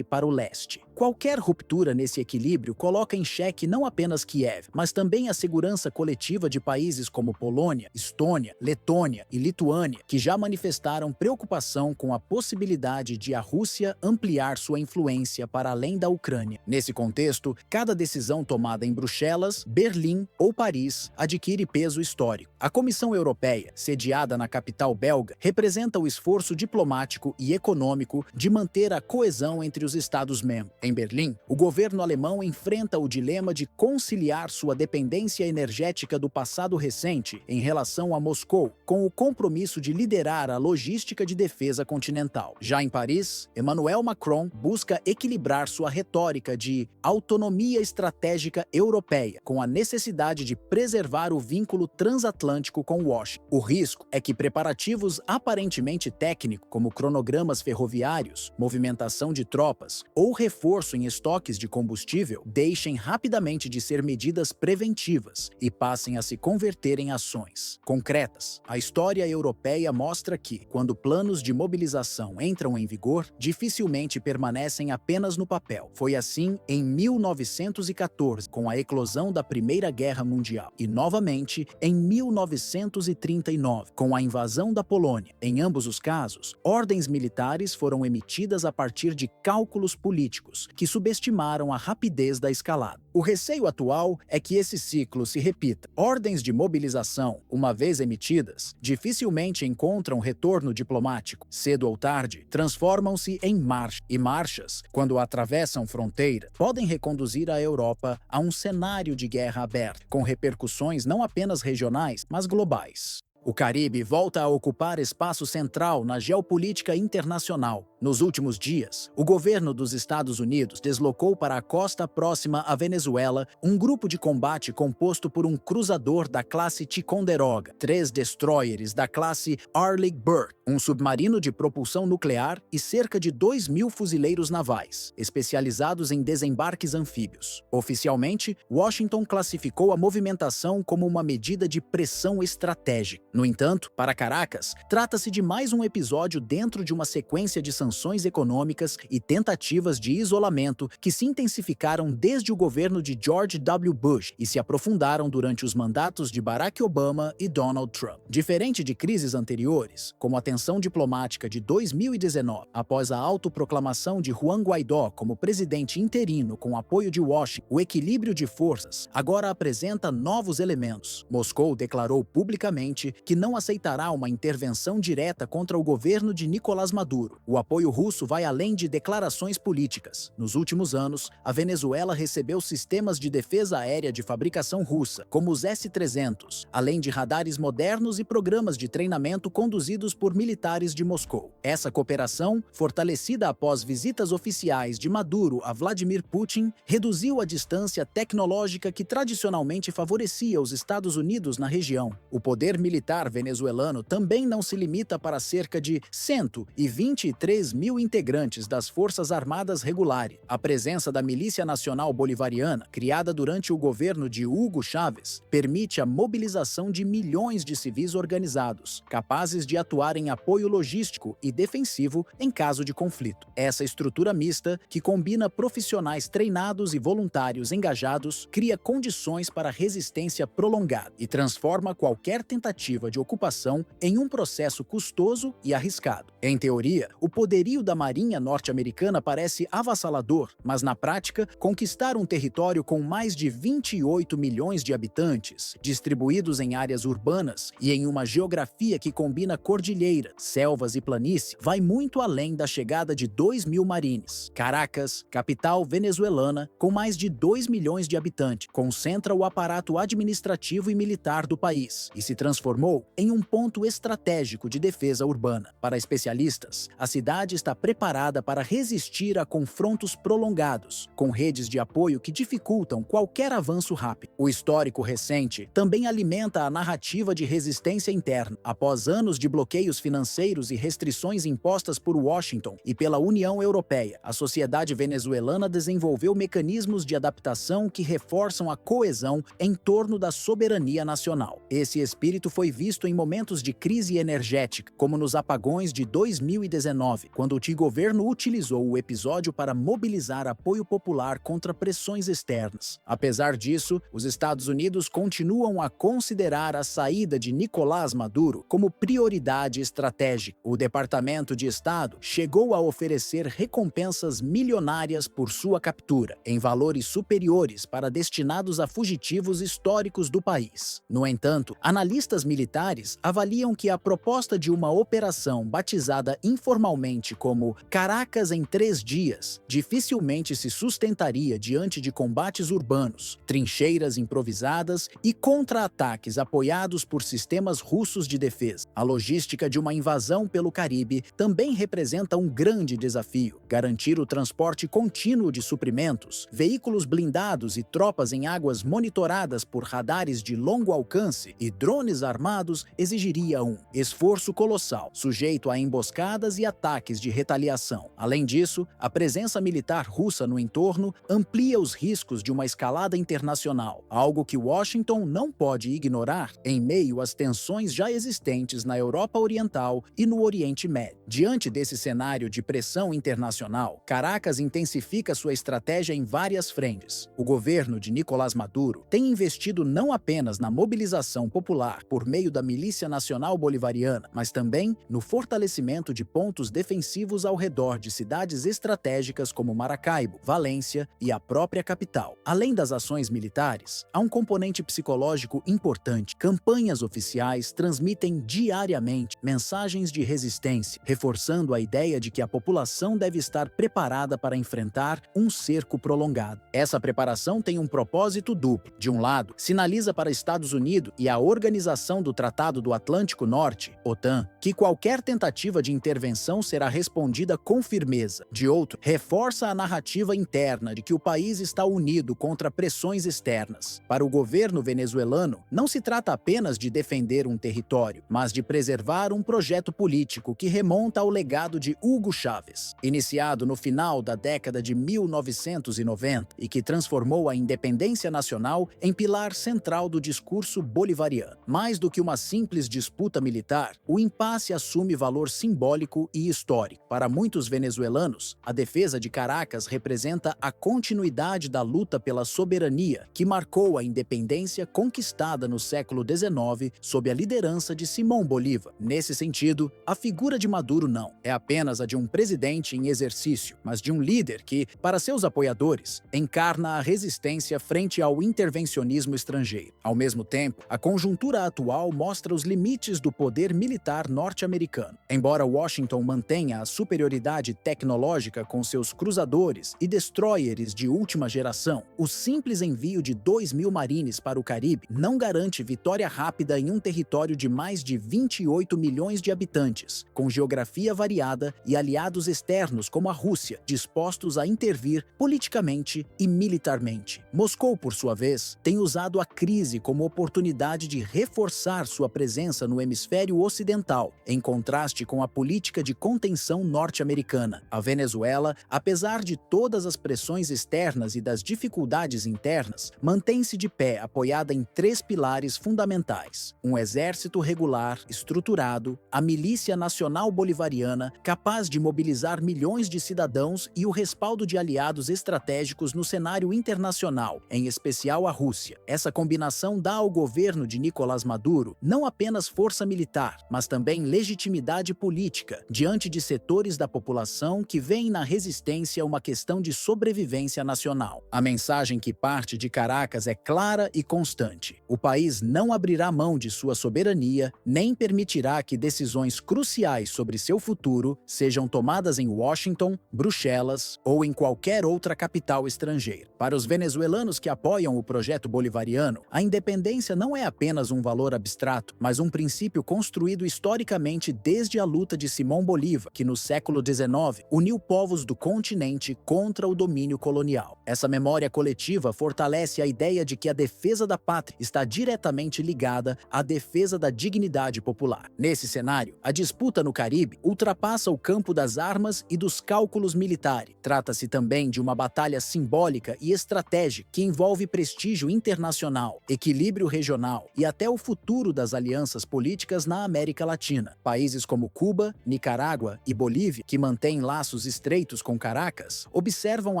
para o leste. Qualquer ruptura nesse equilíbrio coloca em xeque não apenas Kiev, mas também a segurança coletiva de países como Polônia, Estônia, Letônia e Lituânia, que já manifestaram preocupação com a possibilidade de a Rússia ampliar sua influência para além da Ucrânia. Nesse contexto, cada decisão tomada em Bruxelas, Berlim ou Paris adquire peso histórico. A Comissão Europeia, sediada na capital belga, representa o esforço diplomático e econômico de manter a coesão entre os Estados-membros. Em Berlim, o governo alemão enfrenta o dilema de conciliar sua dependência energética do passado recente em relação a Moscou, com o compromisso de liderar a logística de defesa continental. Já em Paris, Emmanuel Macron busca equilibrar sua retórica de autonomia estratégica europeia com a necessidade de preservar o vínculo transatlântico com Washington. O risco é que preparativos aparentemente técnicos, como cronogramas ferroviários, movimentação de tropas ou reforço em estoques de combustível, deixem rapidamente de ser medidas preventivas e passem a se converter em ações concretas. A história europeia mostra que, quando planos de mobilização entram em vigor, dificilmente permanecem apenas no papel. Foi assim em 1914, com a eclosão da Primeira Guerra Mundial, e novamente em 1939, com a invasão da Polônia. Em ambos os casos, ordens militares foram emitidas a partir de cálculos políticos que subestimaram a rapidez da escalada. O receio atual é que esse ciclo se repita. Ordens de mobilização, uma vez emitidas, dificilmente encontram retorno diplomático. Cedo ou tarde, transformam-se em marcha. E marchas, quando atravessam fronteira, podem reconduzir a Europa a um cenário de guerra aberta, com repercussões não apenas regionais, mas globais. O Caribe volta a ocupar espaço central na geopolítica internacional. Nos últimos dias, o governo dos Estados Unidos deslocou para a costa próxima à Venezuela um grupo de combate composto por um cruzador da classe Ticonderoga, 3 destroyers da classe Arleigh Burke, um submarino de propulsão nuclear e cerca de 2.000 fuzileiros navais, especializados em desembarques anfíbios. Oficialmente, Washington classificou a movimentação como uma medida de pressão estratégica. No entanto, para Caracas, trata-se de mais um episódio dentro de uma sequência de sanções econômicas e tentativas de isolamento que se intensificaram desde o governo de George W. Bush e se aprofundaram durante os mandatos de Barack Obama e Donald Trump. Diferente de crises anteriores, como a tensão diplomática de 2019, após a autoproclamação de Juan Guaidó como presidente interino com apoio de Washington, o equilíbrio de forças agora apresenta novos elementos. Moscou declarou publicamente que não aceitará uma intervenção direta contra o governo de Nicolás Maduro. O apoio russo vai além de declarações políticas. Nos últimos anos, a Venezuela recebeu sistemas de defesa aérea de fabricação russa, como os S-300, além de radares modernos e programas de treinamento conduzidos por militares de Moscou. Essa cooperação, fortalecida após visitas oficiais de Maduro a Vladimir Putin, reduziu a distância tecnológica que tradicionalmente favorecia os Estados Unidos na região. O poder militar venezuelano também não se limita para cerca de 123 mil integrantes das Forças Armadas Regulares. A presença da Milícia Nacional Bolivariana, criada durante o governo de Hugo Chávez, permite a mobilização de milhões de civis organizados, capazes de atuar em apoio logístico e defensivo em caso de conflito. Essa estrutura mista, que combina profissionais treinados e voluntários engajados, cria condições para resistência prolongada e transforma qualquer tentativa de ocupação em um processo custoso e arriscado. Em teoria, o poderio da Marinha norte-americana parece avassalador, mas na prática, conquistar um território com mais de 28 milhões de habitantes, distribuídos em áreas urbanas e em uma geografia que combina cordilheira, selvas e planície, vai muito além da chegada de 2.000 marines. Caracas, capital venezuelana, com mais de 2 milhões de habitantes, concentra o aparato administrativo e militar do país e se transformou em um ponto estratégico de defesa urbana. Para especialistas, a cidade está preparada para resistir a confrontos prolongados, com redes de apoio que dificultam qualquer avanço rápido. O histórico recente também alimenta a narrativa de resistência interna. Após anos de bloqueios financeiros e restrições impostas por Washington e pela União Europeia, a sociedade venezuelana desenvolveu mecanismos de adaptação que reforçam a coesão em torno da soberania nacional. Esse espírito foi visto em momentos de crise energética, como nos apagões de 2019, quando o governo utilizou o episódio para mobilizar apoio popular contra pressões externas. Apesar disso, os Estados Unidos continuam a considerar a saída de Nicolás Maduro como prioridade estratégica. O Departamento de Estado chegou a oferecer recompensas milionárias por sua captura, em valores superiores para destinados a fugitivos históricos do país. No entanto, analistas militares avaliam que a proposta de uma operação batizada informalmente como Caracas em 3 dias dificilmente se sustentaria diante de combates urbanos, trincheiras improvisadas e contra-ataques apoiados por sistemas russos de defesa. A logística de uma invasão pelo Caribe também representa um grande desafio. Garantir o transporte contínuo de suprimentos, veículos blindados e tropas em águas monitoradas por radares de longo alcance e drones armados exigiria um esforço colossal, sujeito a emboscadas e ataques de retaliação. Além disso, a presença militar russa no entorno amplia os riscos de uma escalada internacional, algo que Washington não pode ignorar em meio às tensões já existentes na Europa Oriental e no Oriente Médio. Diante desse cenário de pressão internacional, Caracas intensifica sua estratégia em várias frentes. O governo de Nicolás Maduro tem investido não apenas na mobilização popular por meio da Milícia Nacional Bolivariana, mas também no fortalecimento de pontos defensivos ao redor de cidades estratégicas como Maracaibo, Valência e a própria capital. Além das ações militares, há um componente psicológico importante. Campanhas oficiais transmitem diariamente mensagens de resistência, reforçando a ideia de que a população deve estar preparada para enfrentar um cerco prolongado. Essa preparação tem um propósito duplo. De um lado, sinaliza para Estados Unidos e a Organização do Tratado do Atlântico Norte, OTAN, que qualquer tentativa de intervenção será respondida com firmeza. De outro, reforça a narrativa interna de que o país está unido contra pressões externas. Para o governo venezuelano, não se trata apenas de defender um território, mas de preservar um projeto político que remonta ao legado de Hugo Chávez, iniciado no final da década de 1990 e que transformou a independência nacional em pilar central do discurso bolivariano. Mais do que uma simples disputa militar, o impasse assume valor simbólico e histórico. Para muitos venezuelanos, a defesa de Caracas representa a continuidade da luta pela soberania que marcou a independência conquistada no século XIX sob a liderança de Simón Bolívar. Nesse sentido, a figura de Maduro não é apenas a de um presidente em exercício, mas de um líder que, para seus apoiadores, encarna a resistência frente ao intervencionismo estrangeiro. Ao mesmo tempo, a conjuntura atual mostra os limites do poder militar norte-americano. Embora Washington mantenha a superioridade tecnológica com seus cruzadores e destroyers de última geração, o simples envio de 2.000 marines para o Caribe não garante vitória rápida em um território de mais de 28 milhões de habitantes, com geografia variada e aliados externos como a Rússia, dispostos a intervir politicamente e militarmente. Moscou, por sua vez, tem usado a crise como oportunidade de reforçar sua presença no hemisfério ocidental, em contraste com a política de contenção norte-americana. A Venezuela, apesar de todas as pressões externas e das dificuldades internas, mantém-se de pé apoiada em 3 pilares fundamentais: um exército regular, estruturado, a milícia nacional bolivariana, capaz de mobilizar milhões de cidadãos e o respaldo de aliados estratégicos no cenário internacional, em especial a Rússia. Essa combinação dá ao governo de Nicolás Maduro não apenas força militar, mas também legitimidade política diante de setores da população que veem na resistência uma questão de sobrevivência nacional. A mensagem que parte de Caracas é clara e constante: o país não abrirá mão de sua soberania, nem permitirá que decisões cruciais sobre seu futuro sejam tomadas em Washington, Bruxelas ou em qualquer outra capital estrangeira. Para os venezuelanos que apoiam o projeto bolivariano, a independência não é apenas um valor abstrato, mas um princípio construído historicamente desde a luta de Simão Bolívar, que no século XIX uniu povos do continente contra o domínio colonial. Essa memória coletiva fortalece a ideia de que a defesa da pátria está diretamente ligada à defesa da dignidade popular. Nesse cenário, a disputa no Caribe ultrapassa o campo das armas e dos cálculos militares. Trata-se também de uma batalha simbólica e estratégica que envolve prestígio internacional, equilíbrio regional e até o futuro das alianças políticas na América Latina. Países como Cuba, Nicarágua e Bolívia, que mantêm laços estreitos com Caracas, observam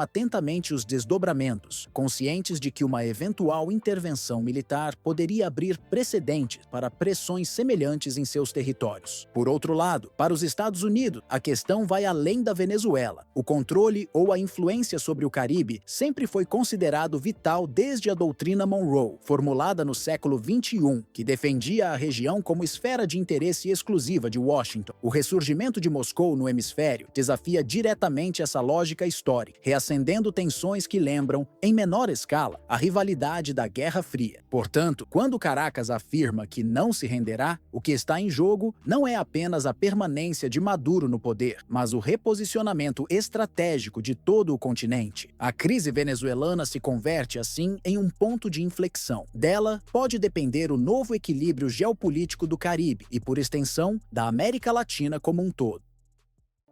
atentamente os desdobramentos, conscientes de que uma eventual intervenção militar poderia abrir precedentes para pressões semelhantes em seus territórios. Por outro lado, para os Estados Unidos, a questão vai além da Venezuela. O controle ou a influência sobre o Caribe sempre foi considerado vital desde a doutrina Monroe, formulada no século XXI, que defendia a região como esfera de interesse exclusiva de Washington. O ressurgimento de Moscou no hemisfério desafia diretamente essa lógica histórica, reacendendo tensões que lembram, em menor escala, a rivalidade da Guerra Fria. Portanto, quando Caracas afirma que não se renderá, o que está em jogo não é apenas a permanência de Maduro no poder, mas o reposicionamento estratégico de todo o continente. A crise venezuelana se converte, assim, em um ponto de inflexão. Dela pode depender o novo equilíbrio geopolítico do Caribe e, por extensão, da América Latina como um todo.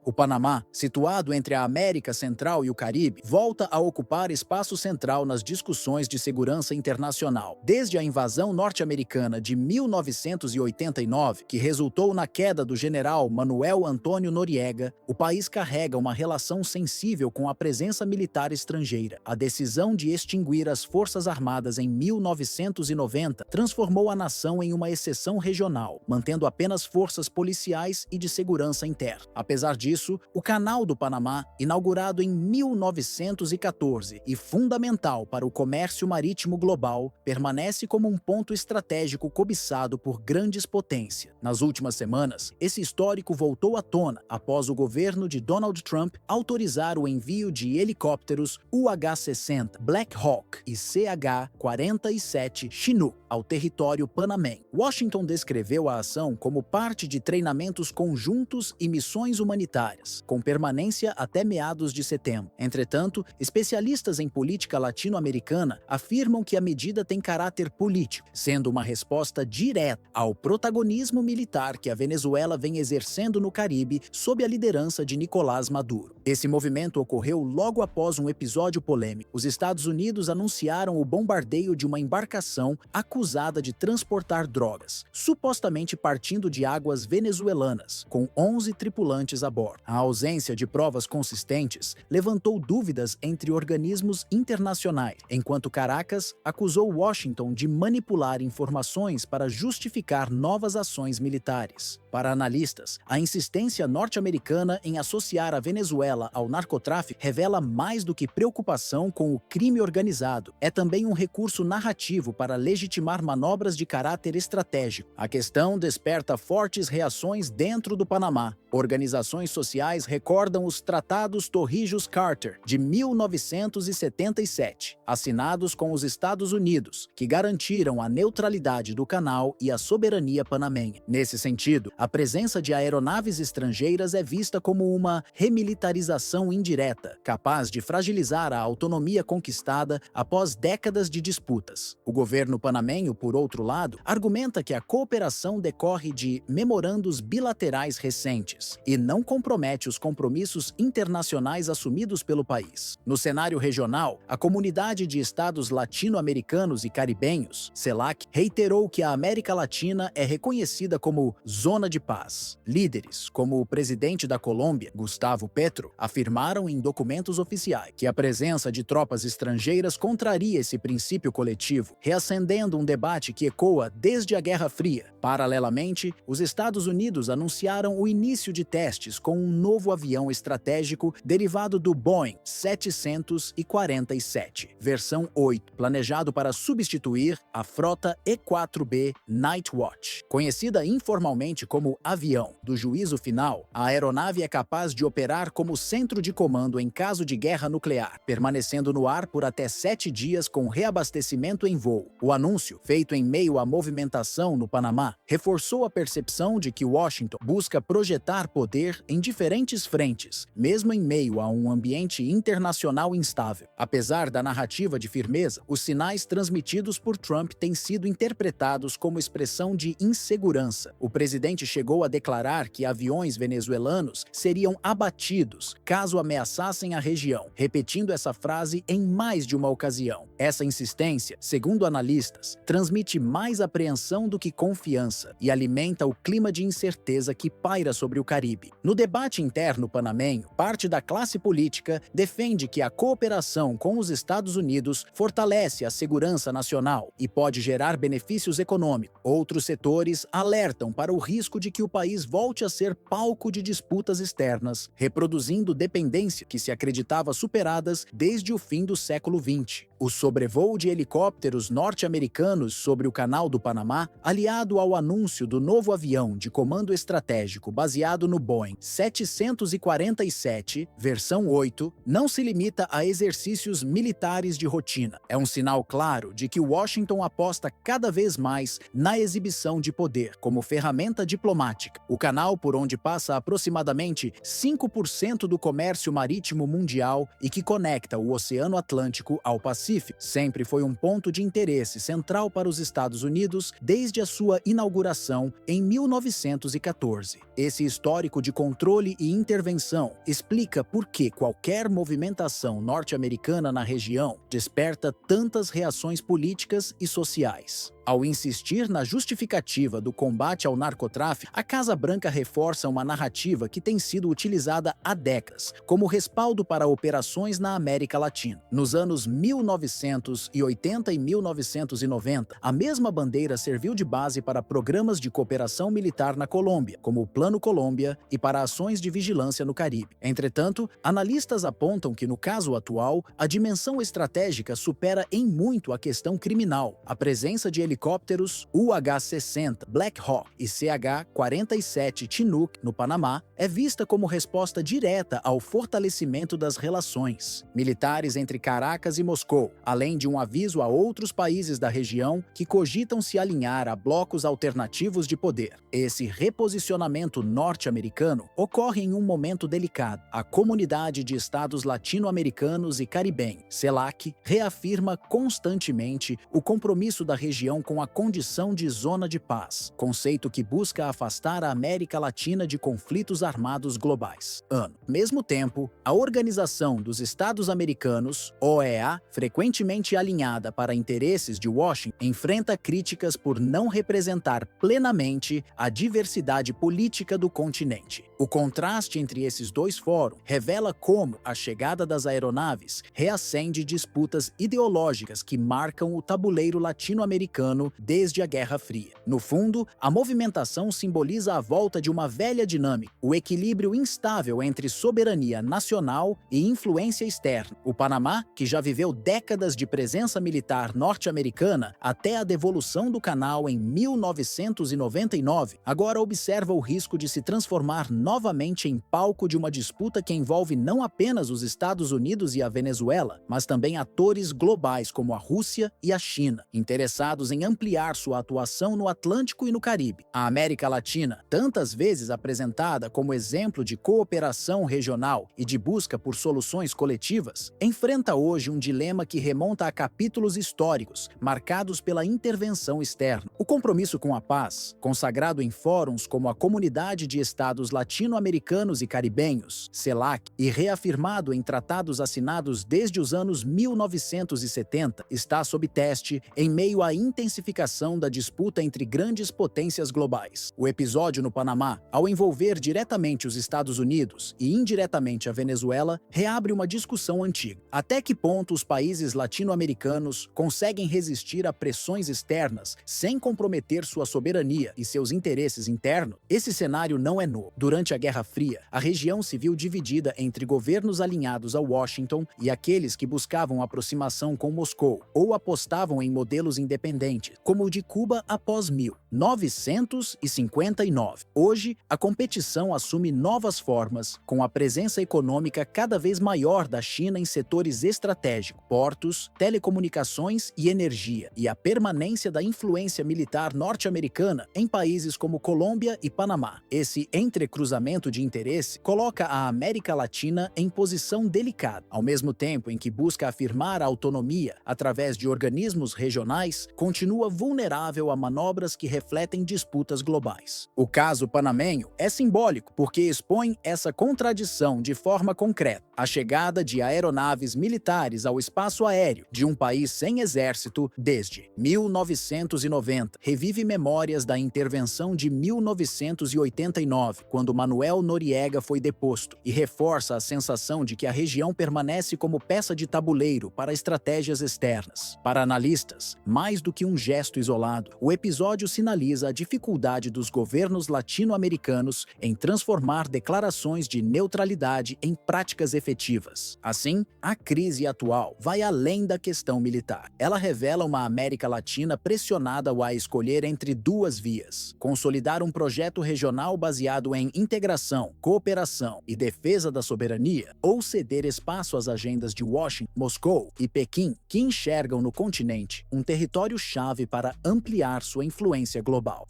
O Panamá, situado entre a América Central e o Caribe, volta a ocupar espaço central nas discussões de segurança internacional. Desde a invasão norte-americana de 1989, que resultou na queda do general Manuel Antônio Noriega, o país carrega uma relação sensível com a presença militar estrangeira. A decisão de extinguir as Forças Armadas em 1990 transformou a nação em uma exceção regional, mantendo apenas forças policiais e de segurança interna. Apesar disso, o Canal do Panamá, inaugurado em 1914 e fundamental para o comércio marítimo global, permanece como um ponto estratégico cobiçado por grandes potências. Nas últimas semanas, esse histórico voltou à tona após o governo de Donald Trump autorizar o envio de helicópteros UH-60 Black Hawk e CH-47 Chinook ao território panamenho. Washington descreveu a ação como parte de treinamentos conjuntos e missões humanitárias, com permanência até meados de setembro. Entretanto, especialistas em política latino-americana afirmam que a medida tem caráter político, sendo uma resposta direta ao protagonismo militar que a Venezuela vem exercendo no Caribe sob a liderança de Nicolás Maduro. Esse movimento ocorreu logo após um episódio polêmico. Os Estados Unidos anunciaram o bombardeio de uma embarcação acusada de transportar drogas, supostamente partindo de águas venezuelanas, com 11 tripulantes a bordo. Accord. A ausência de provas consistentes levantou dúvidas entre organismos internacionais, enquanto Caracas acusou Washington de manipular informações para justificar novas ações militares. Para analistas, a insistência norte-americana em associar a Venezuela ao narcotráfico revela mais do que preocupação com o crime organizado. É também um recurso narrativo para legitimar manobras de caráter estratégico. A questão desperta fortes reações dentro do Panamá. Organizações sociais recordam os Tratados Torrijos-Carter, de 1977, assinados com os Estados Unidos, que garantiram a neutralidade do canal e a soberania panamenha. Nesse sentido, a presença de aeronaves estrangeiras é vista como uma remilitarização indireta, capaz de fragilizar a autonomia conquistada após décadas de disputas. O governo panamenho, por outro lado, argumenta que a cooperação decorre de memorandos bilaterais recentes e não compromete os compromissos internacionais assumidos pelo país. No cenário regional, a Comunidade de Estados Latino-Americanos e Caribenhos, CELAC, reiterou que a América Latina é reconhecida como zona de paz. Líderes, como o presidente da Colômbia, Gustavo Petro, afirmaram em documentos oficiais que a presença de tropas estrangeiras contraria esse princípio coletivo, reacendendo um debate que ecoa desde a Guerra Fria. Paralelamente, os Estados Unidos anunciaram o início de testes com um novo avião estratégico derivado do Boeing 747, versão 8, planejado para substituir a frota E-4B Nightwatch. Conhecida informalmente como avião do juízo final, a aeronave é capaz de operar como centro de comando em caso de guerra nuclear, permanecendo no ar por até 7 dias com reabastecimento em voo. O anúncio, feito em meio à movimentação no Panamá, reforçou a percepção de que Washington busca projetar poder em diferentes frentes, mesmo em meio a um ambiente internacional instável. Apesar da narrativa de firmeza, os sinais transmitidos por Trump têm sido interpretados como expressão de insegurança. O presidente chegou a declarar que aviões venezuelanos seriam abatidos caso ameaçassem a região, repetindo essa frase em mais de uma ocasião. Essa insistência, segundo analistas, transmite mais apreensão do que confiança e alimenta o clima de incerteza que paira sobre o Caribe. No debate interno panamenho, parte da classe política defende que a cooperação com os Estados Unidos fortalece a segurança nacional e pode gerar benefícios econômicos. Outros setores alertam para o risco de que o país volte a ser palco de disputas externas, reproduzindo dependências que se acreditava superadas desde o fim do século XX. O sobrevoo de helicópteros norte-americanos sobre o Canal do Panamá, aliado ao anúncio do novo avião de comando estratégico baseado no Boeing 747, versão 8, não se limita a exercícios militares de rotina. É um sinal claro de que Washington aposta cada vez mais na exibição de poder como ferramenta diplomática. O canal por onde passa aproximadamente 5% do comércio marítimo mundial e que conecta o Oceano Atlântico ao Pacífico sempre foi um ponto de interesse central para os Estados Unidos desde a sua inauguração em 1914. Esse histórico de controle e intervenção explica por que qualquer movimentação norte-americana na região desperta tantas reações políticas e sociais. Ao insistir na justificativa do combate ao narcotráfico, a Casa Branca reforça uma narrativa que tem sido utilizada há décadas como respaldo para operações na América Latina. Nos anos 1980 e 1990, a mesma bandeira serviu de base para programas de cooperação militar na Colômbia, como o Plano Colômbia, e para ações de vigilância no Caribe. Entretanto, analistas apontam que, no caso atual, a dimensão estratégica supera em muito a questão criminal. A presença de helicópteros UH-60 Black Hawk e CH-47 Chinook no Panamá é vista como resposta direta ao fortalecimento das relações militares entre Caracas e Moscou, além de um aviso a outros países da região que cogitam se alinhar a blocos alternativos de poder. Esse reposicionamento norte-americano ocorre em um momento delicado. A Comunidade de Estados Latino-Americanos e Caribenhos, CELAC, reafirma constantemente o compromisso da região com a condição de zona de paz, conceito que busca afastar a América Latina de conflitos armados globais. Ao mesmo tempo, a Organização dos Estados Americanos, OEA, frequentemente alinhada para interesses de Washington, enfrenta críticas por não representar plenamente a diversidade política do continente. O contraste entre esses dois fóruns revela como a chegada das aeronaves reacende disputas ideológicas que marcam o tabuleiro latino-americano desde a Guerra Fria. No fundo, a movimentação simboliza a volta de uma velha dinâmica, o equilíbrio instável entre soberania nacional e influência externa. O Panamá, que já viveu décadas de presença militar norte-americana até a devolução do canal em 1999, agora observa o risco de se transformar novamente em palco de uma disputa que envolve não apenas os Estados Unidos e a Venezuela, mas também atores globais como a Rússia e a China, interessados em ampliar sua atuação no Atlântico e no Caribe. A América Latina, tantas vezes apresentada como exemplo de cooperação regional e de busca por soluções coletivas, enfrenta hoje um dilema que remonta a capítulos históricos, marcados pela intervenção externa. O compromisso com a paz, consagrado em fóruns como a Comunidade de Estados Latino-Americanos e Caribenhos, CELAC, e reafirmado em tratados assinados desde os anos 1970, está sob teste em meio à intensificação da disputa entre grandes potências globais. O episódio no Panamá, ao envolver diretamente os Estados Unidos e indiretamente a Venezuela, reabre uma discussão antiga. Até que ponto os países latino-americanos conseguem resistir a pressões externas sem comprometer sua soberania e seus interesses internos? Esse cenário não é novo. Durante a Guerra Fria, a região se viu dividida entre governos alinhados a Washington e aqueles que buscavam aproximação com Moscou ou apostavam em modelos independentes, como o de Cuba após 1959. Hoje, a competição assume novas formas, com a presença econômica cada vez maior da China em setores estratégicos, portos, telecomunicações e energia, e a permanência da influência militar norte-americana em países como Colômbia e Panamá. Esse entrecruzamento de interesse coloca a América Latina em posição delicada. Ao mesmo tempo em que busca afirmar a autonomia através de organismos regionais, continua vulnerável a manobras que refletem disputas globais. O caso panamenho é simbólico porque expõe essa contradição de forma concreta. A chegada de aeronaves militares ao espaço aéreo de um país sem exército desde 1990 revive memórias da intervenção de 1989, quando Manuel Noriega foi deposto, e reforça a sensação de que a região permanece como peça de tabuleiro para estratégias externas. Para analistas, mais do que um gesto isolado, o episódio sinaliza a dificuldade dos governos latino-americanos em transformar declarações de neutralidade em práticas efetivas. Assim, a crise atual vai além da questão militar. Ela revela uma América Latina pressionada a escolher entre duas vias: consolidar um projeto regional baseado em integração, cooperação e defesa da soberania, ou ceder espaço às agendas de Washington, Moscou e Pequim, que enxergam no continente um território-chave para ampliar sua influência global.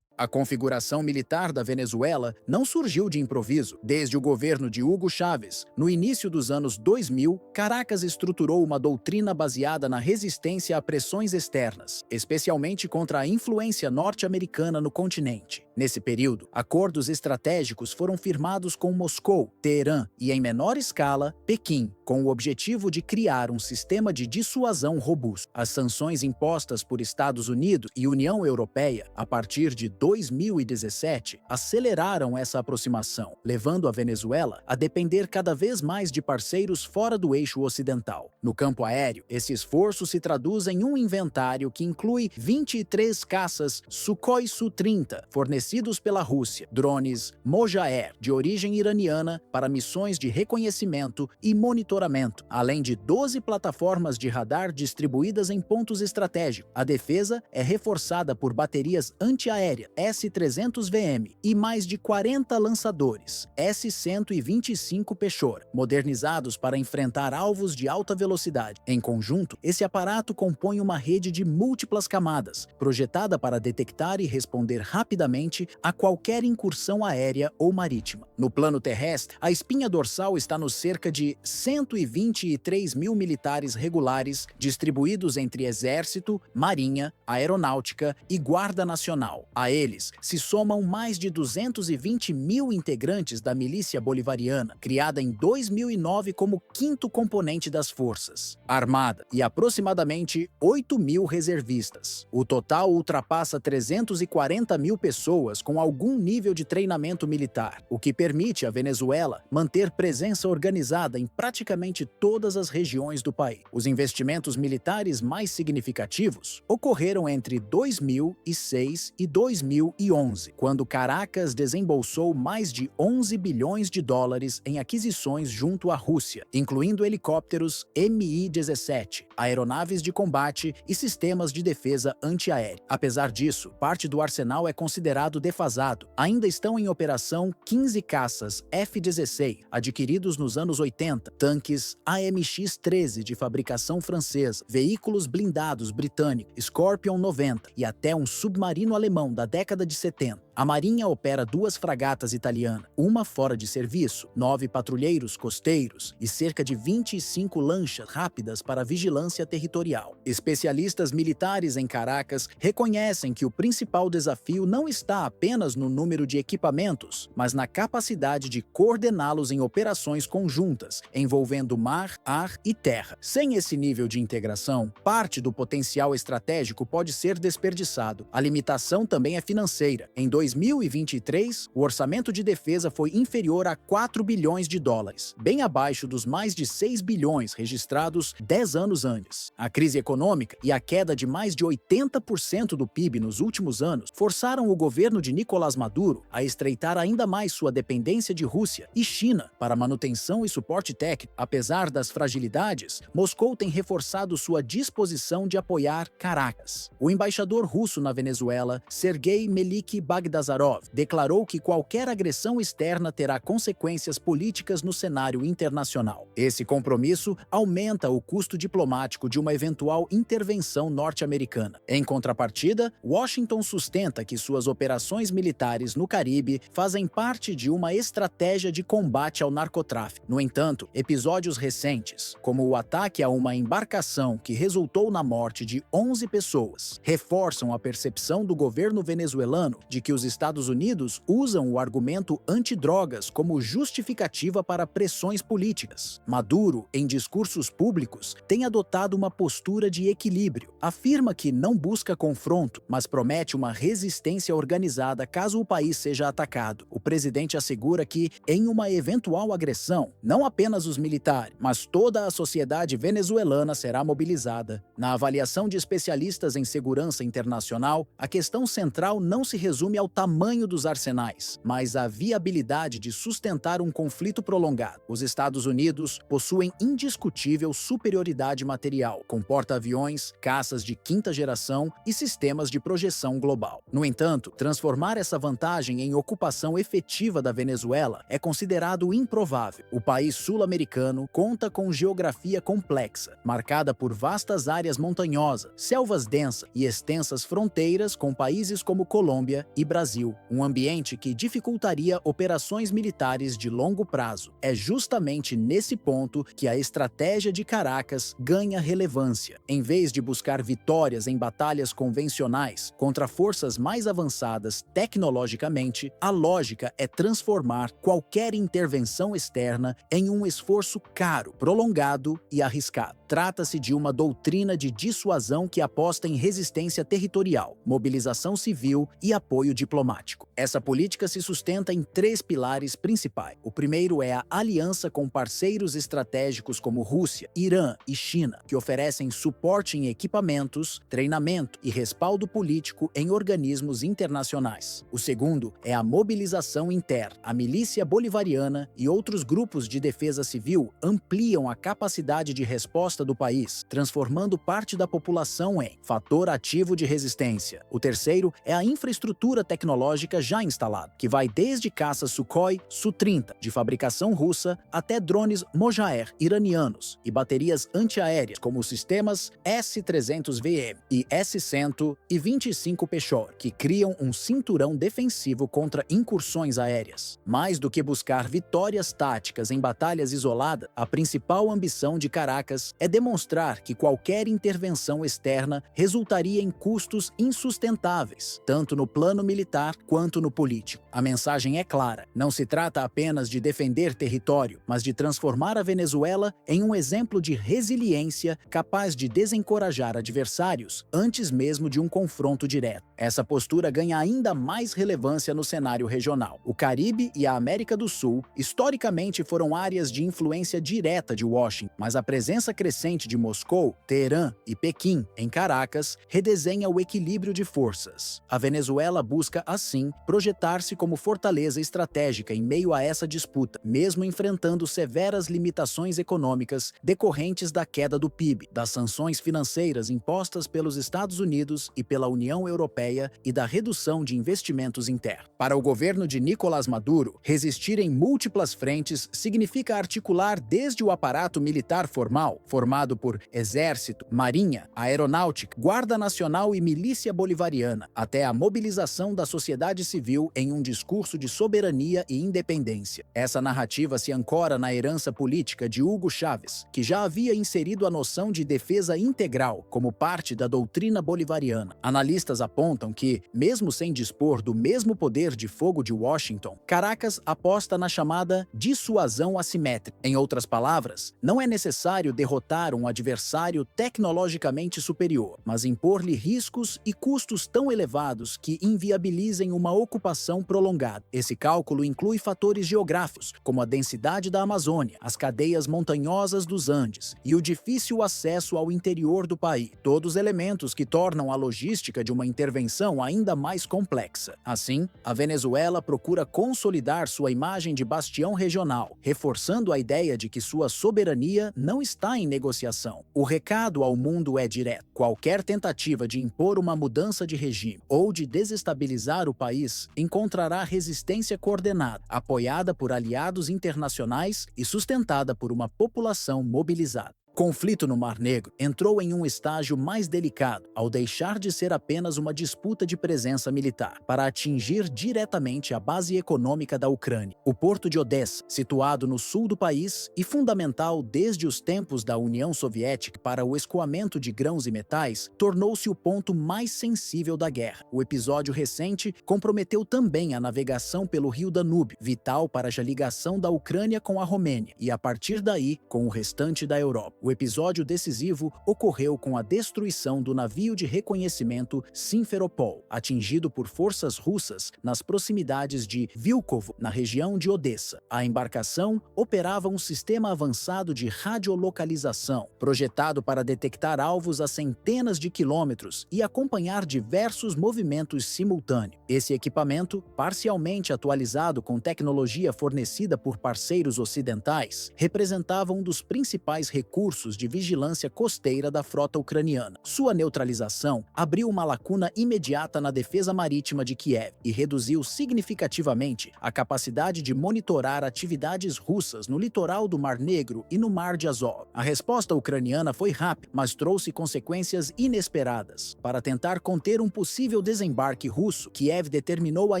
A configuração militar da Venezuela não surgiu de improviso. Desde o governo de Hugo Chávez, no início dos anos 2000, Caracas estruturou uma doutrina baseada na resistência a pressões externas, especialmente contra a influência norte-americana no continente. Nesse período, acordos estratégicos foram firmados com Moscou, Teherã e, em menor escala, Pequim, com o objetivo de criar um sistema de dissuasão robusto. As sanções impostas por Estados Unidos e União Europeia, a partir de 2017, aceleraram essa aproximação, levando a Venezuela a depender cada vez mais de parceiros fora do eixo ocidental. No campo aéreo, esse esforço se traduz em um inventário que inclui 23 caças Sukhoi Su-30, fornecidos pela Rússia, drones Mojaer, de origem iraniana, para missões de reconhecimento e monitoramento, além de 12 plataformas de radar distribuídas em pontos estratégicos. A defesa é reforçada por baterias antiaéreas S-300VM e mais de 40 lançadores S-125 Pechora, modernizados para enfrentar alvos de alta velocidade. Em conjunto, esse aparato compõe uma rede de múltiplas camadas, projetada para detectar e responder rapidamente a qualquer incursão aérea ou marítima. No plano terrestre, a espinha dorsal está nos cerca de 123 mil militares regulares distribuídos entre Exército, Marinha, Aeronáutica e Guarda Nacional. A eles se somam mais de 220 mil integrantes da milícia bolivariana, criada em 2009 como quinto componente das forças armada, e aproximadamente 8 mil reservistas. O total ultrapassa 340 mil pessoas pessoas com algum nível de treinamento militar, o que permite à Venezuela manter presença organizada em praticamente todas as regiões do país. Os investimentos militares mais significativos ocorreram entre 2006 e 2011, quando Caracas desembolsou mais de 11 bilhões de dólares em aquisições junto à Rússia, incluindo helicópteros Mi-17, aeronaves de combate e sistemas de defesa antiaérea. Apesar disso, parte do arsenal é considerado defasado. Ainda estão em operação 15 caças F-16, adquiridos nos anos 80, tanques AMX-13 de fabricação francesa, veículos blindados britânicos Scorpion 90 e até um submarino alemão da década de 70. A Marinha opera 2 fragatas italianas, uma fora de serviço, 9 patrulheiros costeiros e cerca de 25 lanchas rápidas para vigilância territorial. Especialistas militares em Caracas reconhecem que o principal desafio não está apenas no número de equipamentos, mas na capacidade de coordená-los em operações conjuntas, envolvendo mar, ar e terra. Sem esse nível de integração, parte do potencial estratégico pode ser desperdiçado. A limitação também é financeira. Em 2023, o orçamento de defesa foi inferior a 4 bilhões de dólares, bem abaixo dos mais de 6 bilhões registrados 10 anos antes. A crise econômica e a queda de mais de 80% do PIB nos últimos anos forçaram o governo de Nicolás Maduro a estreitar ainda mais sua dependência de Rússia e China para manutenção e suporte técnico. Apesar das fragilidades, Moscou tem reforçado sua disposição de apoiar Caracas. O embaixador russo na Venezuela, Sergei Melik Bagdasarov, declarou que qualquer agressão externa terá consequências políticas no cenário internacional. Esse compromisso aumenta o custo diplomático de uma eventual intervenção norte-americana. Em contrapartida, Washington sustenta que suas operações militares no Caribe fazem parte de uma estratégia de combate ao narcotráfico. No entanto, episódios recentes, como o ataque a uma embarcação que resultou na morte de 11 pessoas, reforçam a percepção do governo venezuelano de que os Estados Unidos usam o argumento antidrogas como justificativa para pressões políticas. Maduro, em discursos públicos, tem adotado uma postura de equilíbrio. Afirma que não busca confronto, mas promete uma resistência organizada caso o país seja atacado. O presidente assegura que, em uma eventual agressão, não apenas os militares, mas toda a sociedade venezuelana será mobilizada. Na avaliação de especialistas em segurança internacional, a questão central não se resume ao tamanho dos arsenais, mas à viabilidade de sustentar um conflito prolongado. Os Estados Unidos possuem indiscutível superioridade material, com porta-aviões, caças de quinta geração e sistemas de projeção global. No entanto, transformar essa vantagem em ocupação efetiva da Venezuela é considerado improvável. O país sul-americano conta com geografia complexa, marcada por vastas áreas montanhosas, selvas densas e extensas fronteiras com países como Colômbia e Brasil, um ambiente que dificultaria operações militares de longo prazo. É justamente nesse ponto que a estratégia de Caracas ganha relevância. Em vez de buscar vitórias em batalhas convencionais contra forças mais avançadas tecnologicamente, a lógica é transformar qualquer intervenção externa em um esforço caro, prolongado e arriscado. Trata-se de uma doutrina de dissuasão que aposta em resistência territorial, mobilização civil e apoio diplomático. Essa política se sustenta em 3 pilares principais. O primeiro é a aliança com parceiros estratégicos como Rússia, Irã e China, que oferecem suporte em equipamentos, treinamento e respaldo político em organismos internacionais. O segundo é a mobilização interna. A milícia bolivariana e outros grupos de defesa civil ampliam a capacidade de resposta do país, transformando parte da população em fator ativo de resistência. O terceiro é a infraestrutura tecnológica já instalada, que vai desde caças Sukhoi Su-30, de fabricação russa, até drones Mojaer iranianos e baterias antiaéreas, como os sistemas S-300VM e S-125 Peshor, que criam um cinturão defensivo contra incursões aéreas. Mais do que buscar vitórias táticas em batalhas isoladas, a principal ambição de Caracas é demonstrar que qualquer intervenção externa resultaria em custos insustentáveis, tanto no plano militar quanto no político. A mensagem é clara: não se trata apenas de defender território, mas de transformar a Venezuela em um exemplo de resiliência capaz de desencorajar adversários antes mesmo de um confronto direto. Essa postura ganha ainda ainda mais relevância no cenário regional. O Caribe e a América do Sul, historicamente, foram áreas de influência direta de Washington, mas a presença crescente de Moscou, Teherã e Pequim, em Caracas, redesenha o equilíbrio de forças. A Venezuela busca, assim, projetar-se como fortaleza estratégica em meio a essa disputa, mesmo enfrentando severas limitações econômicas decorrentes da queda do PIB, das sanções financeiras impostas pelos Estados Unidos e pela União Europeia e da redução de investimentos internos. Para o governo de Nicolás Maduro, resistir em múltiplas frentes significa articular desde o aparato militar formal, formado por exército, marinha, aeronáutica, guarda nacional e milícia bolivariana, até a mobilização da sociedade civil em um discurso de soberania e independência. Essa narrativa se ancora na herança política de Hugo Chávez, que já havia inserido a noção de defesa integral como parte da doutrina bolivariana. Analistas apontam que, mesmo sem dispor do mesmo poder de fogo de Washington, Caracas aposta na chamada dissuasão assimétrica. Em outras palavras, não é necessário derrotar um adversário tecnologicamente superior, mas impor-lhe riscos e custos tão elevados que inviabilizem uma ocupação prolongada. Esse cálculo inclui fatores geográficos, como a densidade da Amazônia, as cadeias montanhosas dos Andes e o difícil acesso ao interior do país, todos elementos que tornam a logística de uma intervenção ainda mais complexa. Assim, a Venezuela procura consolidar sua imagem de bastião regional, reforçando a ideia de que sua soberania não está em negociação. O recado ao mundo é direto: qualquer tentativa de impor uma mudança de regime ou de desestabilizar o país encontrará resistência coordenada, apoiada por aliados internacionais e sustentada por uma população mobilizada. O conflito no Mar Negro entrou em um estágio mais delicado ao deixar de ser apenas uma disputa de presença militar para atingir diretamente a base econômica da Ucrânia. O porto de Odessa, situado no sul do país e fundamental desde os tempos da União Soviética para o escoamento de grãos e metais, tornou-se o ponto mais sensível da guerra. O episódio recente comprometeu também a navegação pelo rio Danúbio, vital para a ligação da Ucrânia com a Romênia e, a partir daí, com o restante da Europa. O episódio decisivo ocorreu com a destruição do navio de reconhecimento Simferopol, atingido por forças russas nas proximidades de Vilkovo, na região de Odessa. A embarcação operava um sistema avançado de radiolocalização, projetado para detectar alvos a centenas de quilômetros e acompanhar diversos movimentos simultâneos. Esse equipamento, parcialmente atualizado com tecnologia fornecida por parceiros ocidentais, representava um dos principais recursos de vigilância costeira da frota ucraniana. Sua neutralização abriu uma lacuna imediata na defesa marítima de Kiev e reduziu significativamente a capacidade de monitorar atividades russas no litoral do Mar Negro e no Mar de Azov. A resposta ucraniana foi rápida, mas trouxe consequências inesperadas. Para tentar conter um possível desembarque russo, Kiev determinou a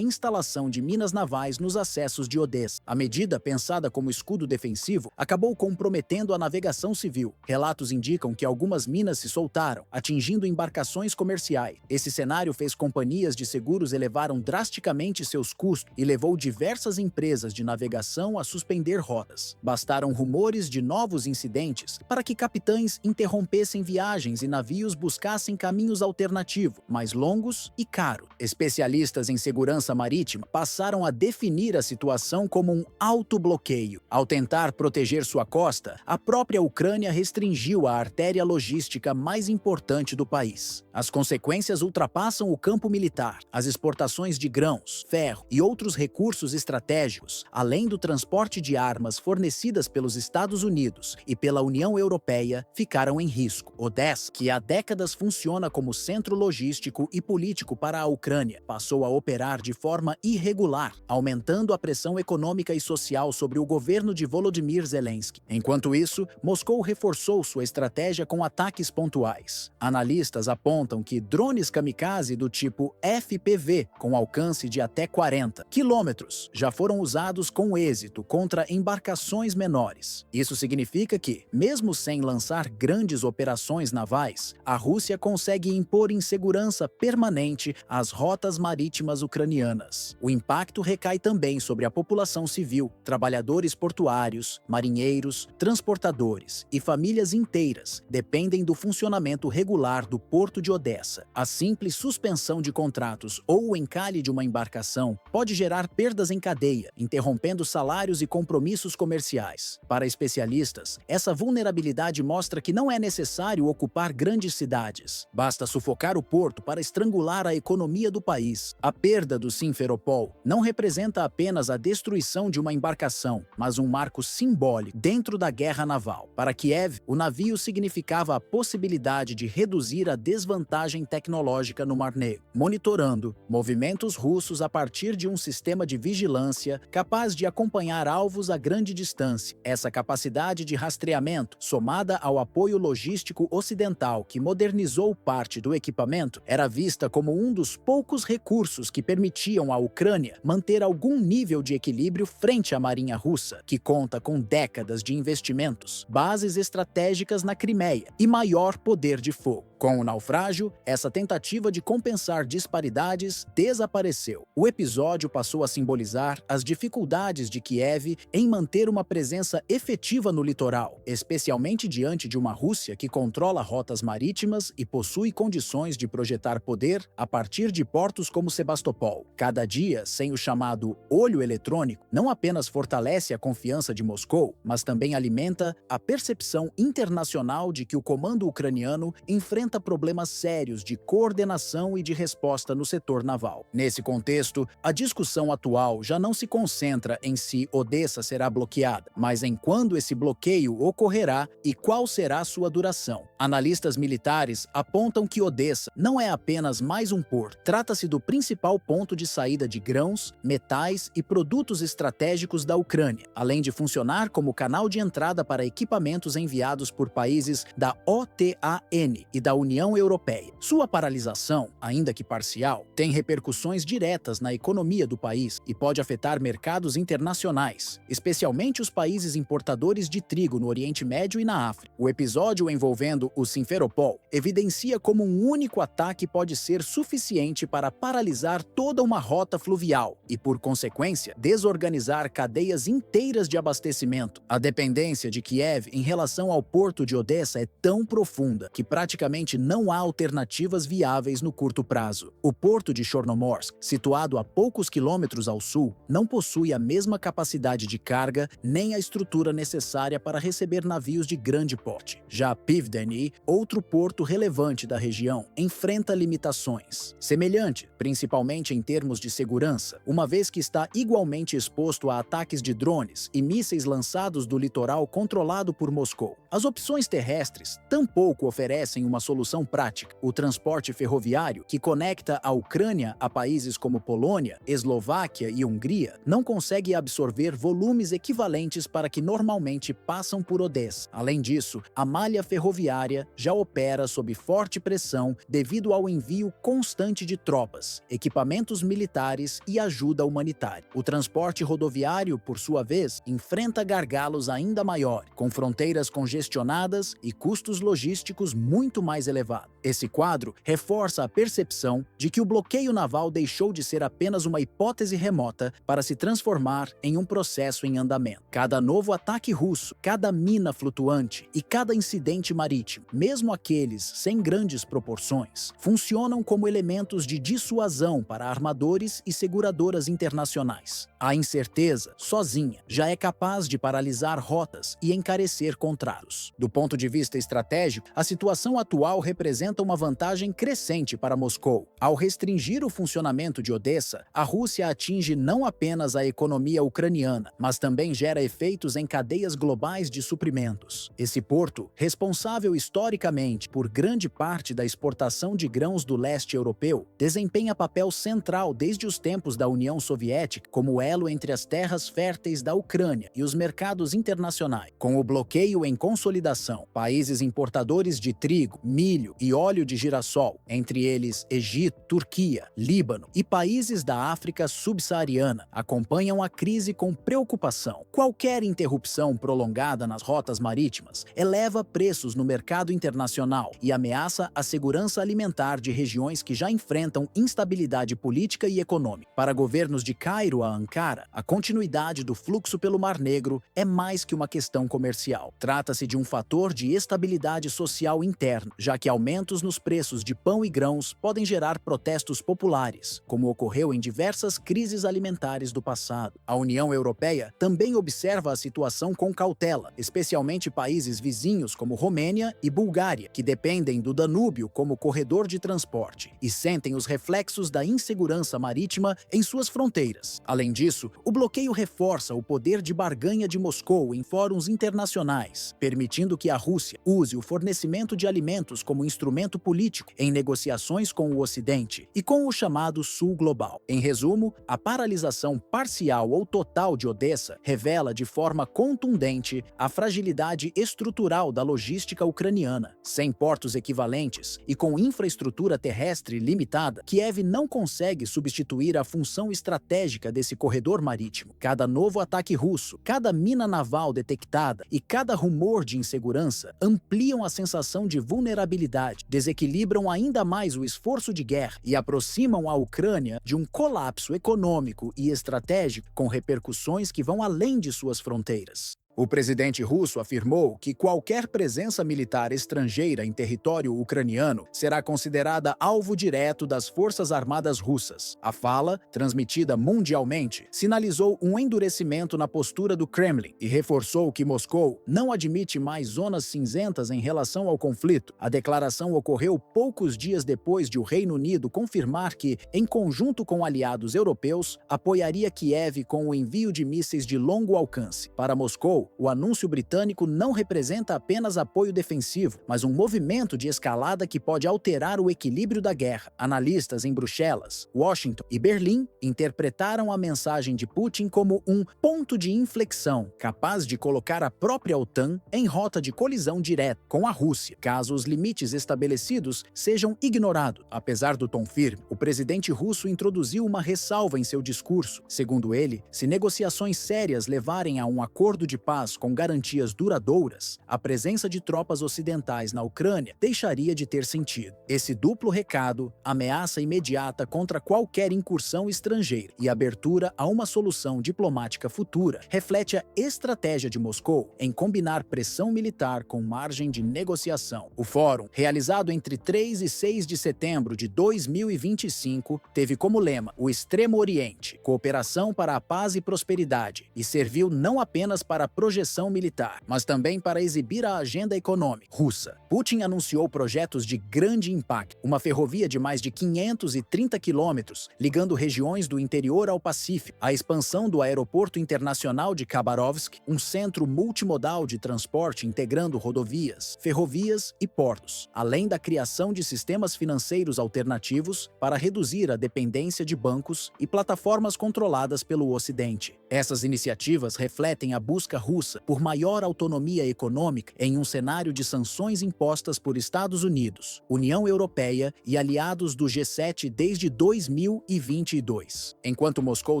instalação de minas navais nos acessos de Odessa. A medida, pensada como escudo defensivo, acabou comprometendo a navegação civil. Relatos indicam que algumas minas se soltaram, atingindo embarcações comerciais. Esse cenário fez companhias de seguros elevaram drasticamente seus custos e levou diversas empresas de navegação a suspender rotas. Bastaram rumores de novos incidentes para que capitães interrompessem viagens e navios buscassem caminhos alternativos, mais longos e caros. Especialistas em segurança marítima passaram a definir a situação como um autobloqueio. Ao tentar proteger sua costa, a própria Ucrânia restringiu a artéria logística mais importante do país. As consequências ultrapassam o campo militar. As exportações de grãos, ferro e outros recursos estratégicos, além do transporte de armas fornecidas pelos Estados Unidos e pela União Europeia, ficaram em risco. Odessa, que há décadas funciona como centro logístico e político para a Ucrânia, passou a operar de forma irregular, aumentando a pressão econômica e social sobre o governo de Volodymyr Zelensky. Enquanto isso, Moscou reforçou sua estratégia com ataques pontuais. Analistas apontam que drones kamikaze do tipo FPV, com alcance de até 40 quilômetros, já foram usados com êxito contra embarcações menores. Isso significa que, mesmo sem lançar grandes operações navais, a Rússia consegue impor insegurança permanente às rotas marítimas ucranianas. O impacto recai também sobre a população civil, trabalhadores portuários, marinheiros, transportadores e famílias inteiras dependem do funcionamento regular do porto de Odessa. A simples suspensão de contratos ou o encalhe de uma embarcação pode gerar perdas em cadeia, interrompendo salários e compromissos comerciais. Para especialistas, essa vulnerabilidade mostra que não é necessário ocupar grandes cidades. Basta sufocar o porto para estrangular a economia do país. A perda do Simferopol não representa apenas a destruição de uma embarcação, mas um marco simbólico dentro da guerra naval. Para Kiev, o navio significava a possibilidade de reduzir a desvantagem tecnológica no Mar Negro, monitorando movimentos russos a partir de um sistema de vigilância capaz de acompanhar alvos a grande distância. Essa capacidade de rastreamento, somada ao apoio logístico ocidental que modernizou parte do equipamento, era vista como um dos poucos recursos que permitiam à Ucrânia manter algum nível de equilíbrio frente à marinha russa, que conta com décadas de investimentos, bases estratégicas na Crimeia e maior poder de fogo. Com o naufrágio, essa tentativa de compensar disparidades desapareceu. O episódio passou a simbolizar as dificuldades de Kiev em manter uma presença efetiva no litoral, especialmente diante de uma Rússia que controla rotas marítimas e possui condições de projetar poder a partir de portos como Sebastopol. Cada dia sem o chamado olho eletrônico não apenas fortalece a confiança de Moscou, mas também alimenta a percepção internacional de que o comando ucraniano enfrenta problemas sérios de coordenação e de resposta no setor naval. Nesse contexto, a discussão atual já não se concentra em se Odessa será bloqueada, mas em quando esse bloqueio ocorrerá e qual será sua duração. Analistas militares apontam que Odessa não é apenas mais um porto. Trata-se do principal ponto de saída de grãos, metais e produtos estratégicos da Ucrânia, além de funcionar como canal de entrada para equipamentos enviados por países da OTAN e da União Europeia. Sua paralisação, ainda que parcial, tem repercussões diretas na economia do país e pode afetar mercados internacionais, especialmente os países importadores de trigo no Oriente Médio e na África. O episódio envolvendo o Simferopol evidencia como um único ataque pode ser suficiente para paralisar toda uma rota fluvial e, por consequência, desorganizar cadeias inteiras de abastecimento. A dependência de Kiev em relação ao porto de Odessa é tão profunda que praticamente não há alternativas viáveis no curto prazo. O porto de Chornomorsk, situado a poucos quilômetros ao sul, não possui a mesma capacidade de carga nem a estrutura necessária para receber navios de grande porte. Já Pivdeny, outro porto relevante da região, enfrenta limitações semelhantes, principalmente em termos de segurança, uma vez que está igualmente exposto a ataques de drones e mísseis lançados do litoral controlado por Moscou. As opções terrestres tampouco oferecem uma solução prática. O transporte ferroviário, que conecta a Ucrânia a países como Polônia, Eslováquia e Hungria, não consegue absorver volumes equivalentes para que normalmente passam por Odessa. Além disso, a malha ferroviária já opera sob forte pressão devido ao envio constante de tropas, equipamentos militares e ajuda humanitária. O transporte rodoviário, por sua vez, enfrenta gargalos ainda maiores, com fronteiras congestionadas e custos logísticos muito mais elevados. Esse quadro reforça a percepção de que o bloqueio naval deixou de ser apenas uma hipótese remota para se transformar em um processo em andamento. Cada novo ataque russo, cada mina flutuante e cada incidente marítimo, mesmo aqueles sem grandes proporções, funcionam como elementos de dissuasão para armadores e seguradoras internacionais. A incerteza, sozinha, já é capaz de paralisar rotas e encarecer contratos. Do ponto de vista estratégico, a situação atual representa uma vantagem crescente para Moscou. Ao restringir o funcionamento de Odessa, a Rússia atinge não apenas a economia ucraniana, mas também gera efeitos em cadeias globais de suprimentos. Esse porto, responsável historicamente por grande parte da exportação de grãos do leste europeu, desempenha papel central desde os tempos da União Soviética como elo entre as terras férteis da Ucrânia e os mercados internacionais. Com o bloqueio em consolidação, países importadores de trigo, milho e óleo óleo de girassol, entre eles Egito, Turquia, Líbano e países da África subsaariana, acompanham a crise com preocupação. Qualquer interrupção prolongada nas rotas marítimas eleva preços no mercado internacional e ameaça a segurança alimentar de regiões que já enfrentam instabilidade política e econômica. Para governos de Cairo a Ankara, a continuidade do fluxo pelo Mar Negro é mais que uma questão comercial. Trata-se de um fator de estabilidade social interna, já que aumentos nos preços de pão e grãos podem gerar protestos populares, como ocorreu em diversas crises alimentares do passado. A União Europeia também observa a situação com cautela, especialmente países vizinhos como Romênia e Bulgária, que dependem do Danúbio como corredor de transporte e sentem os reflexos da insegurança marítima em suas fronteiras. Além disso, o bloqueio reforça o poder de barganha de Moscou em fóruns internacionais, permitindo que a Rússia use o fornecimento de alimentos como instrumento político em negociações com o Ocidente e com o chamado Sul Global. Em resumo, a paralisação parcial ou total de Odessa revela de forma contundente a fragilidade estrutural da logística ucraniana. Sem portos equivalentes e com infraestrutura terrestre limitada, Kiev não consegue substituir a função estratégica desse corredor marítimo. Cada novo ataque russo, cada mina naval detectada e cada rumor de insegurança ampliam a sensação de vulnerabilidade, desequilibram ainda mais o esforço de guerra e aproximam a Ucrânia de um colapso econômico e estratégico com repercussões que vão além de suas fronteiras. O presidente russo afirmou que qualquer presença militar estrangeira em território ucraniano será considerada alvo direto das Forças Armadas russas. A fala, transmitida mundialmente, sinalizou um endurecimento na postura do Kremlin e reforçou que Moscou não admite mais zonas cinzentas em relação ao conflito. A declaração ocorreu poucos dias depois de o Reino Unido confirmar que, em conjunto com aliados europeus, apoiaria Kiev com o envio de mísseis de longo alcance. Para Moscou, o anúncio britânico não representa apenas apoio defensivo, mas um movimento de escalada que pode alterar o equilíbrio da guerra. Analistas em Bruxelas, Washington e Berlim interpretaram a mensagem de Putin como um ponto de inflexão, capaz de colocar a própria OTAN em rota de colisão direta com a Rússia, caso os limites estabelecidos sejam ignorados. Apesar do tom firme, o presidente russo introduziu uma ressalva em seu discurso. Segundo ele, se negociações sérias levarem a um acordo de paz com garantias duradouras, a presença de tropas ocidentais na Ucrânia deixaria de ter sentido. Esse duplo recado, ameaça imediata contra qualquer incursão estrangeira e abertura a uma solução diplomática futura, reflete a estratégia de Moscou em combinar pressão militar com margem de negociação. O fórum, realizado entre 3 e 6 de setembro de 2025, teve como lema o Extremo Oriente, cooperação para a paz e prosperidade, e serviu não apenas para projeção militar, mas também para exibir a agenda econômica russa. Putin anunciou projetos de grande impacto, uma ferrovia de mais de 530 quilômetros, ligando regiões do interior ao Pacífico, a expansão do aeroporto internacional de Khabarovsk, um centro multimodal de transporte integrando rodovias, ferrovias e portos, além da criação de sistemas financeiros alternativos para reduzir a dependência de bancos e plataformas controladas pelo Ocidente. Essas iniciativas refletem a busca russa por maior autonomia econômica em um cenário de sanções impostas por Estados Unidos, União Europeia e aliados do G7 desde 2022. Enquanto Moscou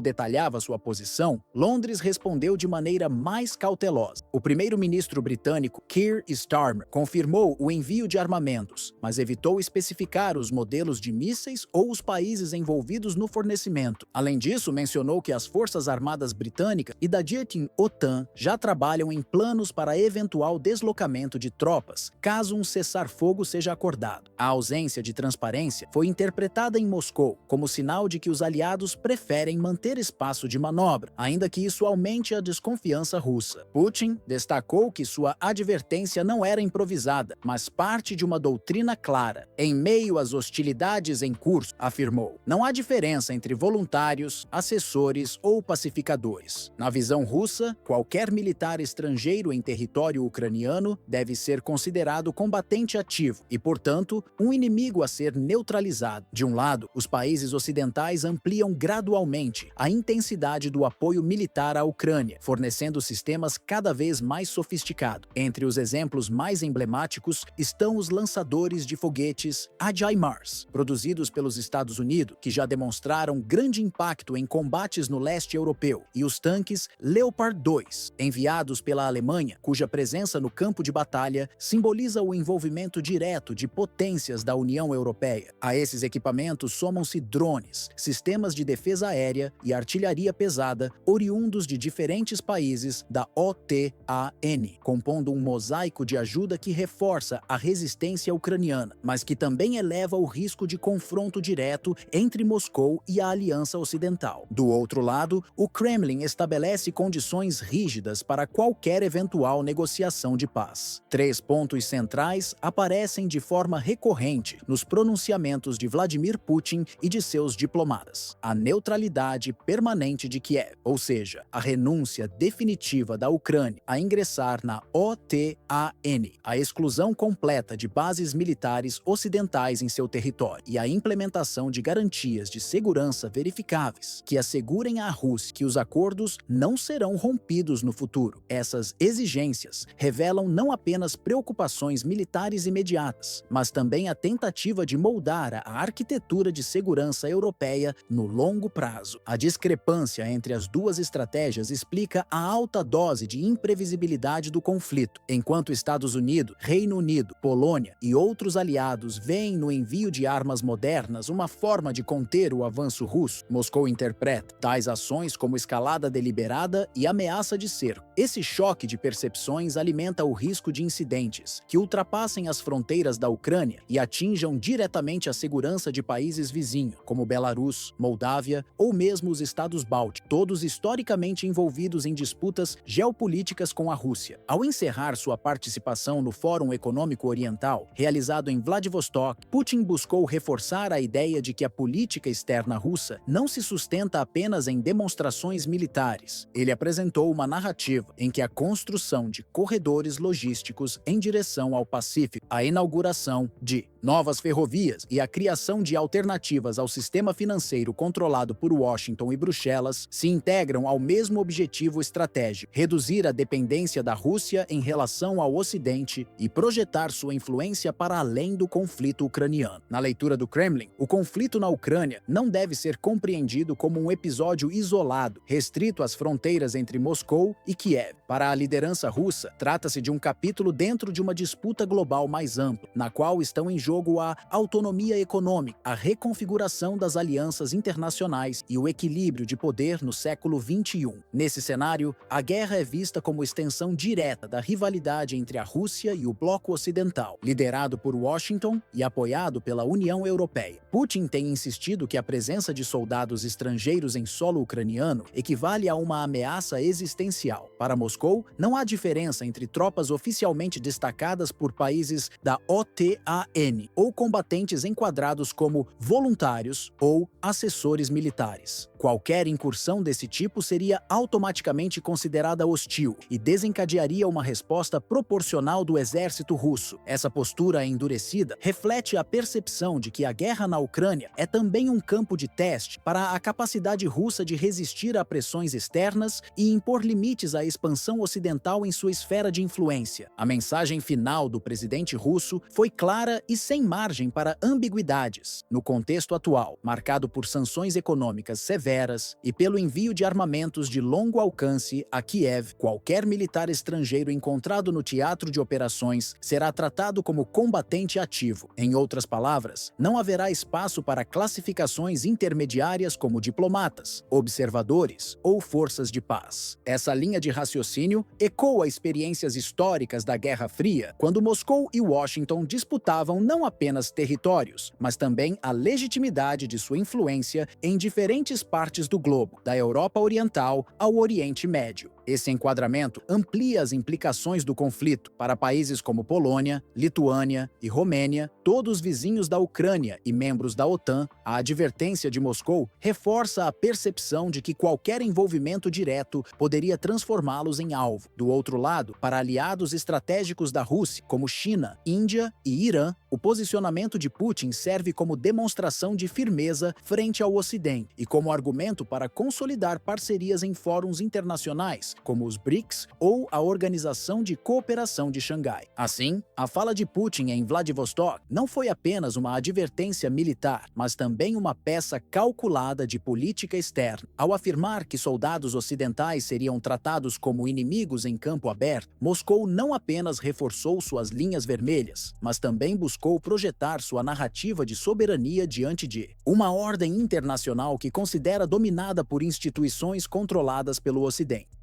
detalhava sua posição, Londres respondeu de maneira mais cautelosa. O primeiro-ministro britânico Keir Starmer confirmou o envio de armamentos, mas evitou especificar os modelos de mísseis ou os países envolvidos no fornecimento. Além disso, mencionou que as Forças Armadas Britânicas e da Dirtin OTAN já trabalham em planos para eventual deslocamento de tropas, caso um cessar-fogo seja acordado. A ausência de transparência foi interpretada em Moscou como sinal de que os aliados preferem manter espaço de manobra, ainda que isso aumente a desconfiança russa. Putin destacou que sua advertência não era improvisada, mas parte de uma doutrina clara. Em meio às hostilidades em curso, afirmou, não há diferença entre voluntários, assessores ou pacificadores. Na visão russa, qualquer militante militar estrangeiro em território ucraniano deve ser considerado combatente ativo e, portanto, um inimigo a ser neutralizado. De um lado, os países ocidentais ampliam gradualmente a intensidade do apoio militar à Ucrânia, fornecendo sistemas cada vez mais sofisticados. Entre os exemplos mais emblemáticos estão os lançadores de foguetes HIMARS, produzidos pelos Estados Unidos, que já demonstraram grande impacto em combates no leste europeu, e os tanques Leopard 2, enviados pela Alemanha, cuja presença no campo de batalha simboliza o envolvimento direto de potências da União Europeia. A esses equipamentos somam-se drones, sistemas de defesa aérea e artilharia pesada oriundos de diferentes países da OTAN, compondo um mosaico de ajuda que reforça a resistência ucraniana, mas que também eleva o risco de confronto direto entre Moscou e a Aliança Ocidental. Do outro lado, o Kremlin estabelece condições rígidas para qualquer eventual negociação de paz. Três pontos centrais aparecem de forma recorrente nos pronunciamentos de Vladimir Putin e de seus diplomatas: a neutralidade permanente de Kiev, ou seja, a renúncia definitiva da Ucrânia a ingressar na OTAN, a exclusão completa de bases militares ocidentais em seu território e a implementação de garantias de segurança verificáveis que assegurem à Rússia que os acordos não serão rompidos no futuro. Essas exigências revelam não apenas preocupações militares imediatas, mas também a tentativa de moldar a arquitetura de segurança europeia no longo prazo. A discrepância entre as duas estratégias explica a alta dose de imprevisibilidade do conflito, enquanto Estados Unidos, Reino Unido, Polônia e outros aliados veem no envio de armas modernas uma forma de conter o avanço russo. Moscou interpreta tais ações como escalada deliberada e ameaça de cerco. Esse choque de percepções alimenta o risco de incidentes que ultrapassem as fronteiras da Ucrânia e atinjam diretamente a segurança de países vizinhos, como Belarus, Moldávia ou mesmo os estados bálticos, todos historicamente envolvidos em disputas geopolíticas com a Rússia. Ao encerrar sua participação no Fórum Econômico Oriental, realizado em Vladivostok, Putin buscou reforçar a ideia de que a política externa russa não se sustenta apenas em demonstrações militares. Ele apresentou uma narrativa em que a construção de corredores logísticos em direção ao Pacífico, a inauguração de novas ferrovias e a criação de alternativas ao sistema financeiro controlado por Washington e Bruxelas se integram ao mesmo objetivo estratégico: reduzir a dependência da Rússia em relação ao Ocidente e projetar sua influência para além do conflito ucraniano. Na leitura do Kremlin, o conflito na Ucrânia não deve ser compreendido como um episódio isolado, restrito às fronteiras entre Moscou e Kiev. Para a liderança russa, trata-se de um capítulo dentro de uma disputa global mais ampla, na qual estão em jogo a autonomia econômica, a reconfiguração das alianças internacionais e o equilíbrio de poder no século XXI. Nesse cenário, a guerra é vista como extensão direta da rivalidade entre a Rússia e o bloco ocidental, liderado por Washington e apoiado pela União Europeia. Putin tem insistido que a presença de soldados estrangeiros em solo ucraniano equivale a uma ameaça existencial. Para Moscou, não há diferença entre tropas oficialmente destacadas por países da OTAN ou combatentes enquadrados como voluntários ou assessores militares. Qualquer incursão desse tipo seria automaticamente considerada hostil e desencadearia uma resposta proporcional do exército russo. Essa postura endurecida reflete a percepção de que a guerra na Ucrânia é também um campo de teste para a capacidade russa de resistir a pressões externas e impor limites à expansão ocidental em sua esfera de influência. A mensagem final do presidente russo foi clara e sem margem para ambiguidades. No contexto atual, marcado por sanções econômicas severas e pelo envio de armamentos de longo alcance a Kiev, qualquer militar estrangeiro encontrado no teatro de operações será tratado como combatente ativo. Em outras palavras, não haverá espaço para classificações intermediárias como diplomatas, observadores ou forças de paz. Essa linha de raciocínio ecoa experiências históricas da Guerra Fria, quando Moscou e Washington disputavam não apenas territórios, mas também a legitimidade de sua influência em diferentes partes partes do globo, da Europa Oriental ao Oriente Médio. Esse enquadramento amplia as implicações do conflito para países como Polônia, Lituânia e Romênia, todos vizinhos da Ucrânia e membros da OTAN. A advertência de Moscou reforça a percepção de que qualquer envolvimento direto poderia transformá-los em alvo. Do outro lado, para aliados estratégicos da Rússia, como China, Índia e Irã, o posicionamento de Putin serve como demonstração de firmeza frente ao Ocidente e como argumento para consolidar parcerias em fóruns internacionais, como os BRICS ou a Organização de Cooperação de Xangai. Assim, a fala de Putin em Vladivostok não foi apenas uma advertência militar, mas também uma peça calculada de política externa. Ao afirmar que soldados ocidentais seriam tratados como inimigos em campo aberto, Moscou não apenas reforçou suas linhas vermelhas, mas também buscou projetar sua narrativa de soberania diante de uma ordem internacional que considera dominada por instituições controladas pelo Ocidente.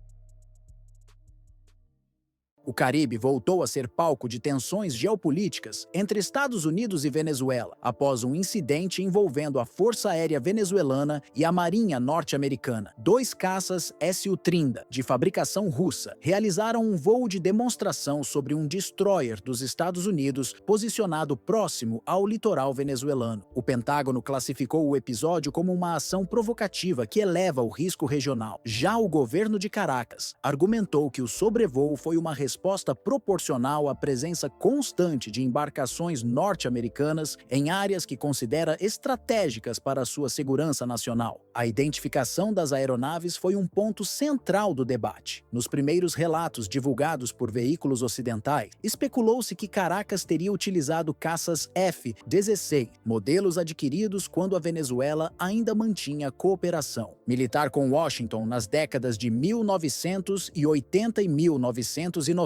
O Caribe voltou a ser palco de tensões geopolíticas entre Estados Unidos e Venezuela, após um incidente envolvendo a Força Aérea Venezuelana e a Marinha Norte-Americana. 2 caças Su-30, de fabricação russa, realizaram um voo de demonstração sobre um destroyer dos Estados Unidos posicionado próximo ao litoral venezuelano. O Pentágono classificou o episódio como uma ação provocativa que eleva o risco regional. Já o governo de Caracas argumentou que o sobrevoo foi uma resposta proporcional à presença constante de embarcações norte-americanas em áreas que considera estratégicas para sua segurança nacional. A identificação das aeronaves foi um ponto central do debate. Nos primeiros relatos divulgados por veículos ocidentais, especulou-se que Caracas teria utilizado caças F-16, modelos adquiridos quando a Venezuela ainda mantinha cooperação militar com Washington nas décadas de 1980 e 1990.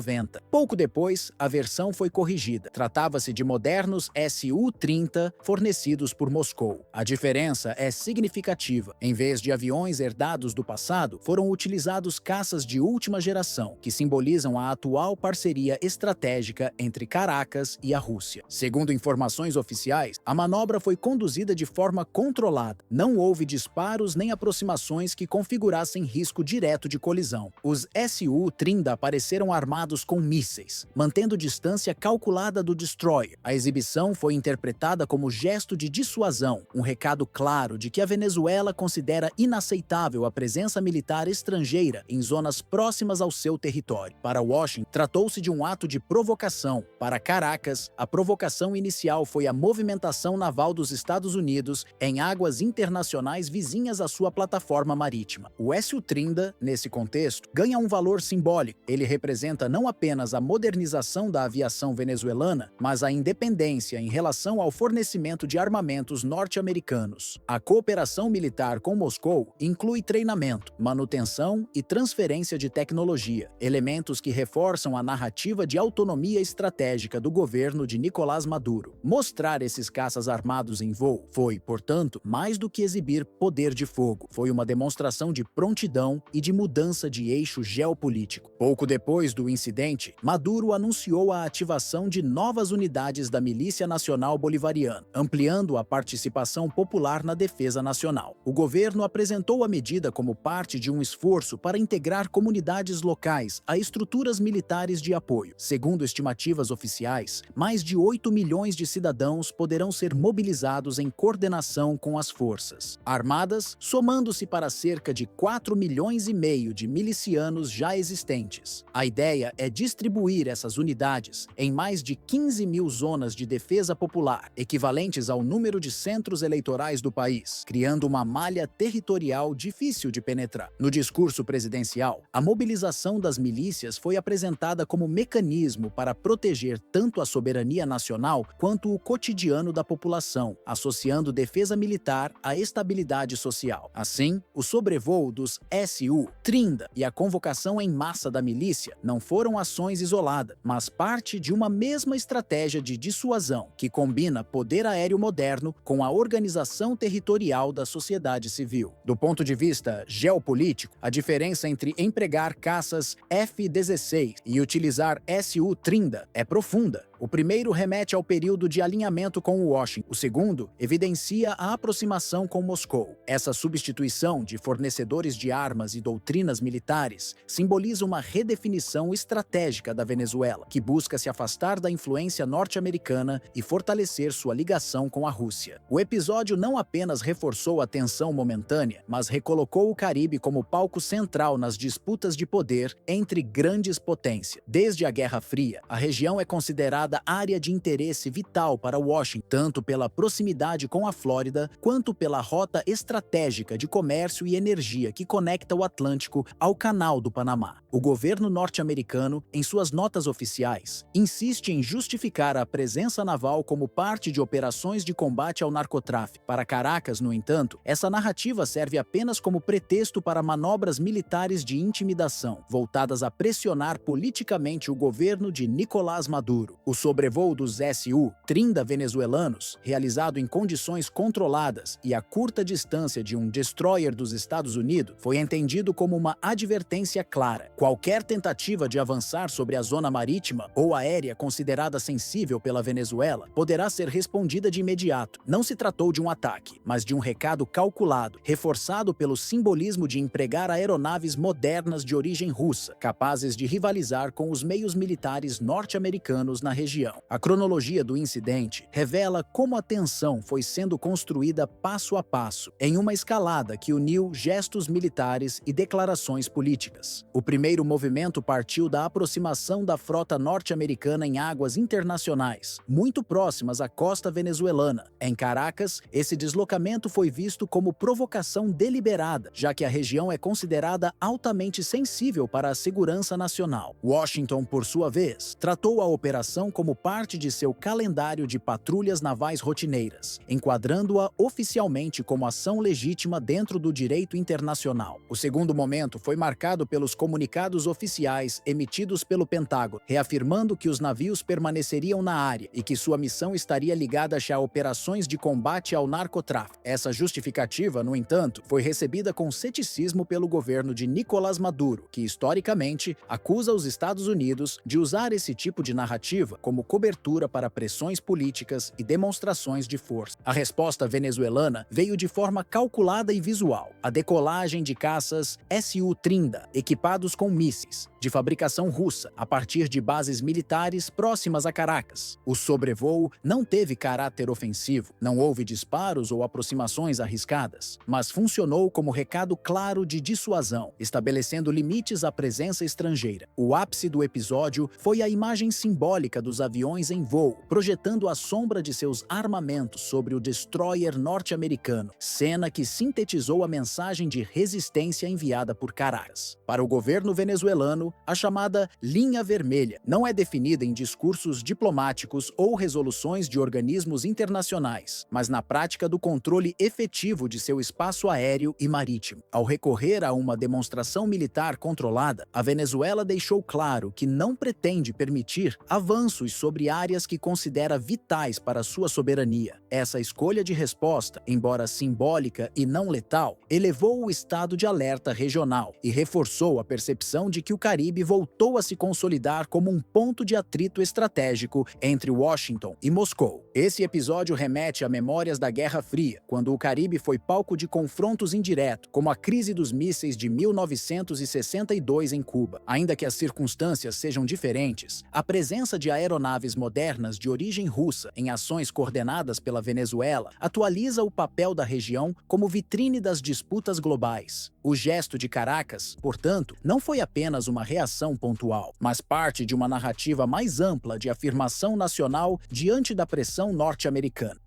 Pouco depois, a versão foi corrigida. Tratava-se de modernos Su-30 fornecidos por Moscou. A diferença é significativa. Em vez de aviões herdados do passado, foram utilizados caças de última geração, que simbolizam a atual parceria estratégica entre Caracas e a Rússia. Segundo informações oficiais, a manobra foi conduzida de forma controlada. Não houve disparos nem aproximações que configurassem risco direto de colisão. Os Su-30 apareceram armados com mísseis, mantendo distância calculada do destroyer. A exibição foi interpretada como gesto de dissuasão, um recado claro de que a Venezuela considera inaceitável a presença militar estrangeira em zonas próximas ao seu território. Para Washington, tratou-se de um ato de provocação. Para Caracas, a provocação inicial foi a movimentação naval dos Estados Unidos em águas internacionais vizinhas à sua plataforma marítima. O Su-30, nesse contexto, ganha um valor simbólico. Ele representa não apenas a modernização da aviação venezuelana, mas a independência em relação ao fornecimento de armamentos norte-americanos. A cooperação militar com Moscou inclui treinamento, manutenção e transferência de tecnologia, elementos que reforçam a narrativa de autonomia estratégica do governo de Nicolás Maduro. Mostrar esses caças armados em voo foi, portanto, mais do que exibir poder de fogo. Foi uma demonstração de prontidão e de mudança de eixo geopolítico. Pouco depois do incidente, Maduro anunciou a ativação de novas unidades da Milícia Nacional Bolivariana, ampliando a participação popular na defesa nacional. O governo apresentou a medida como parte de um esforço para integrar comunidades locais a estruturas militares de apoio. Segundo estimativas oficiais, mais de 8 milhões de cidadãos poderão ser mobilizados em coordenação com as forças armadas, somando-se para cerca de 4 milhões e meio de milicianos já existentes. A ideia é distribuir essas unidades em mais de 15 mil zonas de defesa popular, equivalentes ao número de centros eleitorais do país, criando uma malha territorial difícil de penetrar. No discurso presidencial, a mobilização das milícias foi apresentada como mecanismo para proteger tanto a soberania nacional quanto o cotidiano da população, associando defesa militar à estabilidade social. Assim, o sobrevoo dos Su-30 e a convocação em massa da milícia não foram ações isoladas, mas parte de uma mesma estratégia de dissuasão que combina poder aéreo moderno com a organização territorial da sociedade civil. Do ponto de vista geopolítico, a diferença entre empregar caças F-16 e utilizar Su-30 é profunda. O primeiro remete ao período de alinhamento com Washington. O segundo evidencia a aproximação com Moscou. Essa substituição de fornecedores de armas e doutrinas militares simboliza uma redefinição estratégica da Venezuela, que busca se afastar da influência norte-americana e fortalecer sua ligação com a Rússia. O episódio não apenas reforçou a tensão momentânea, mas recolocou o Caribe como palco central nas disputas de poder entre grandes potências. Desde a Guerra Fria, a região é considerada área de interesse vital para Washington, tanto pela proximidade com a Flórida, quanto pela rota estratégica de comércio e energia que conecta o Atlântico ao Canal do Panamá. O governo norte-americano, em suas notas oficiais, insiste em justificar a presença naval como parte de operações de combate ao narcotráfico. Para Caracas, no entanto, essa narrativa serve apenas como pretexto para manobras militares de intimidação, voltadas a pressionar politicamente o governo de Nicolás Maduro. O sobrevoo dos Su-30 venezuelanos, realizado em condições controladas e a curta distância de um destroyer dos Estados Unidos, foi entendido como uma advertência clara. Qualquer tentativa de avançar sobre a zona marítima ou aérea considerada sensível pela Venezuela poderá ser respondida de imediato. Não se tratou de um ataque, mas de um recado calculado, reforçado pelo simbolismo de empregar aeronaves modernas de origem russa, capazes de rivalizar com os meios militares norte-americanos na região. A cronologia do incidente revela como a tensão foi sendo construída passo a passo, em uma escalada que uniu gestos militares e declarações políticas. O primeiro movimento partiu da aproximação da frota norte-americana em águas internacionais, muito próximas à costa venezuelana. Em Caracas, esse deslocamento foi visto como provocação deliberada, já que a região é considerada altamente sensível para a segurança nacional. Washington, por sua vez, tratou a operação como parte de seu calendário de patrulhas navais rotineiras, enquadrando-a oficialmente como ação legítima dentro do direito internacional. O segundo momento foi marcado pelos comunicados oficiais emitidos pelo Pentágono, reafirmando que os navios permaneceriam na área e que sua missão estaria ligada a operações de combate ao narcotráfico. Essa justificativa, no entanto, foi recebida com ceticismo pelo governo de Nicolás Maduro, que historicamente acusa os Estados Unidos de usar esse tipo de narrativa como cobertura para pressões políticas e demonstrações de força. A resposta venezuelana veio de forma calculada e visual. A decolagem de caças Su-30, equipados com mísseis, de fabricação russa, a partir de bases militares próximas a Caracas. O sobrevoo não teve caráter ofensivo, não houve disparos ou aproximações arriscadas, mas funcionou como recado claro de dissuasão, estabelecendo limites à presença estrangeira. O ápice do episódio foi a imagem simbólica dos aviões em voo, projetando a sombra de seus armamentos sobre o destroyer norte-americano, cena que sintetizou a mensagem de resistência enviada por Caracas. Para o governo venezuelano, a chamada linha vermelha não é definida em discursos diplomáticos ou resoluções de organismos internacionais, mas na prática do controle efetivo de seu espaço aéreo e marítimo. Ao recorrer a uma demonstração militar controlada, a Venezuela deixou claro que não pretende permitir avanços sobre áreas que considera vitais para sua soberania. Essa escolha de resposta, embora simbólica e não letal, elevou o estado de alerta regional e reforçou a percepção de que o Caribe voltou a se consolidar como um ponto de atrito estratégico entre Washington e Moscou. Esse episódio remete a memórias da Guerra Fria, quando o Caribe foi palco de confrontos indiretos, como a crise dos mísseis de 1962 em Cuba. Ainda que as circunstâncias sejam diferentes, a presença de aeronaves modernas de origem russa em ações coordenadas pela Venezuela atualiza o papel da região como vitrine das disputas globais. O gesto de Caracas, portanto, não foi apenas uma reação pontual, mas parte de uma narrativa mais ampla de afirmação nacional diante da pressão norte-americana.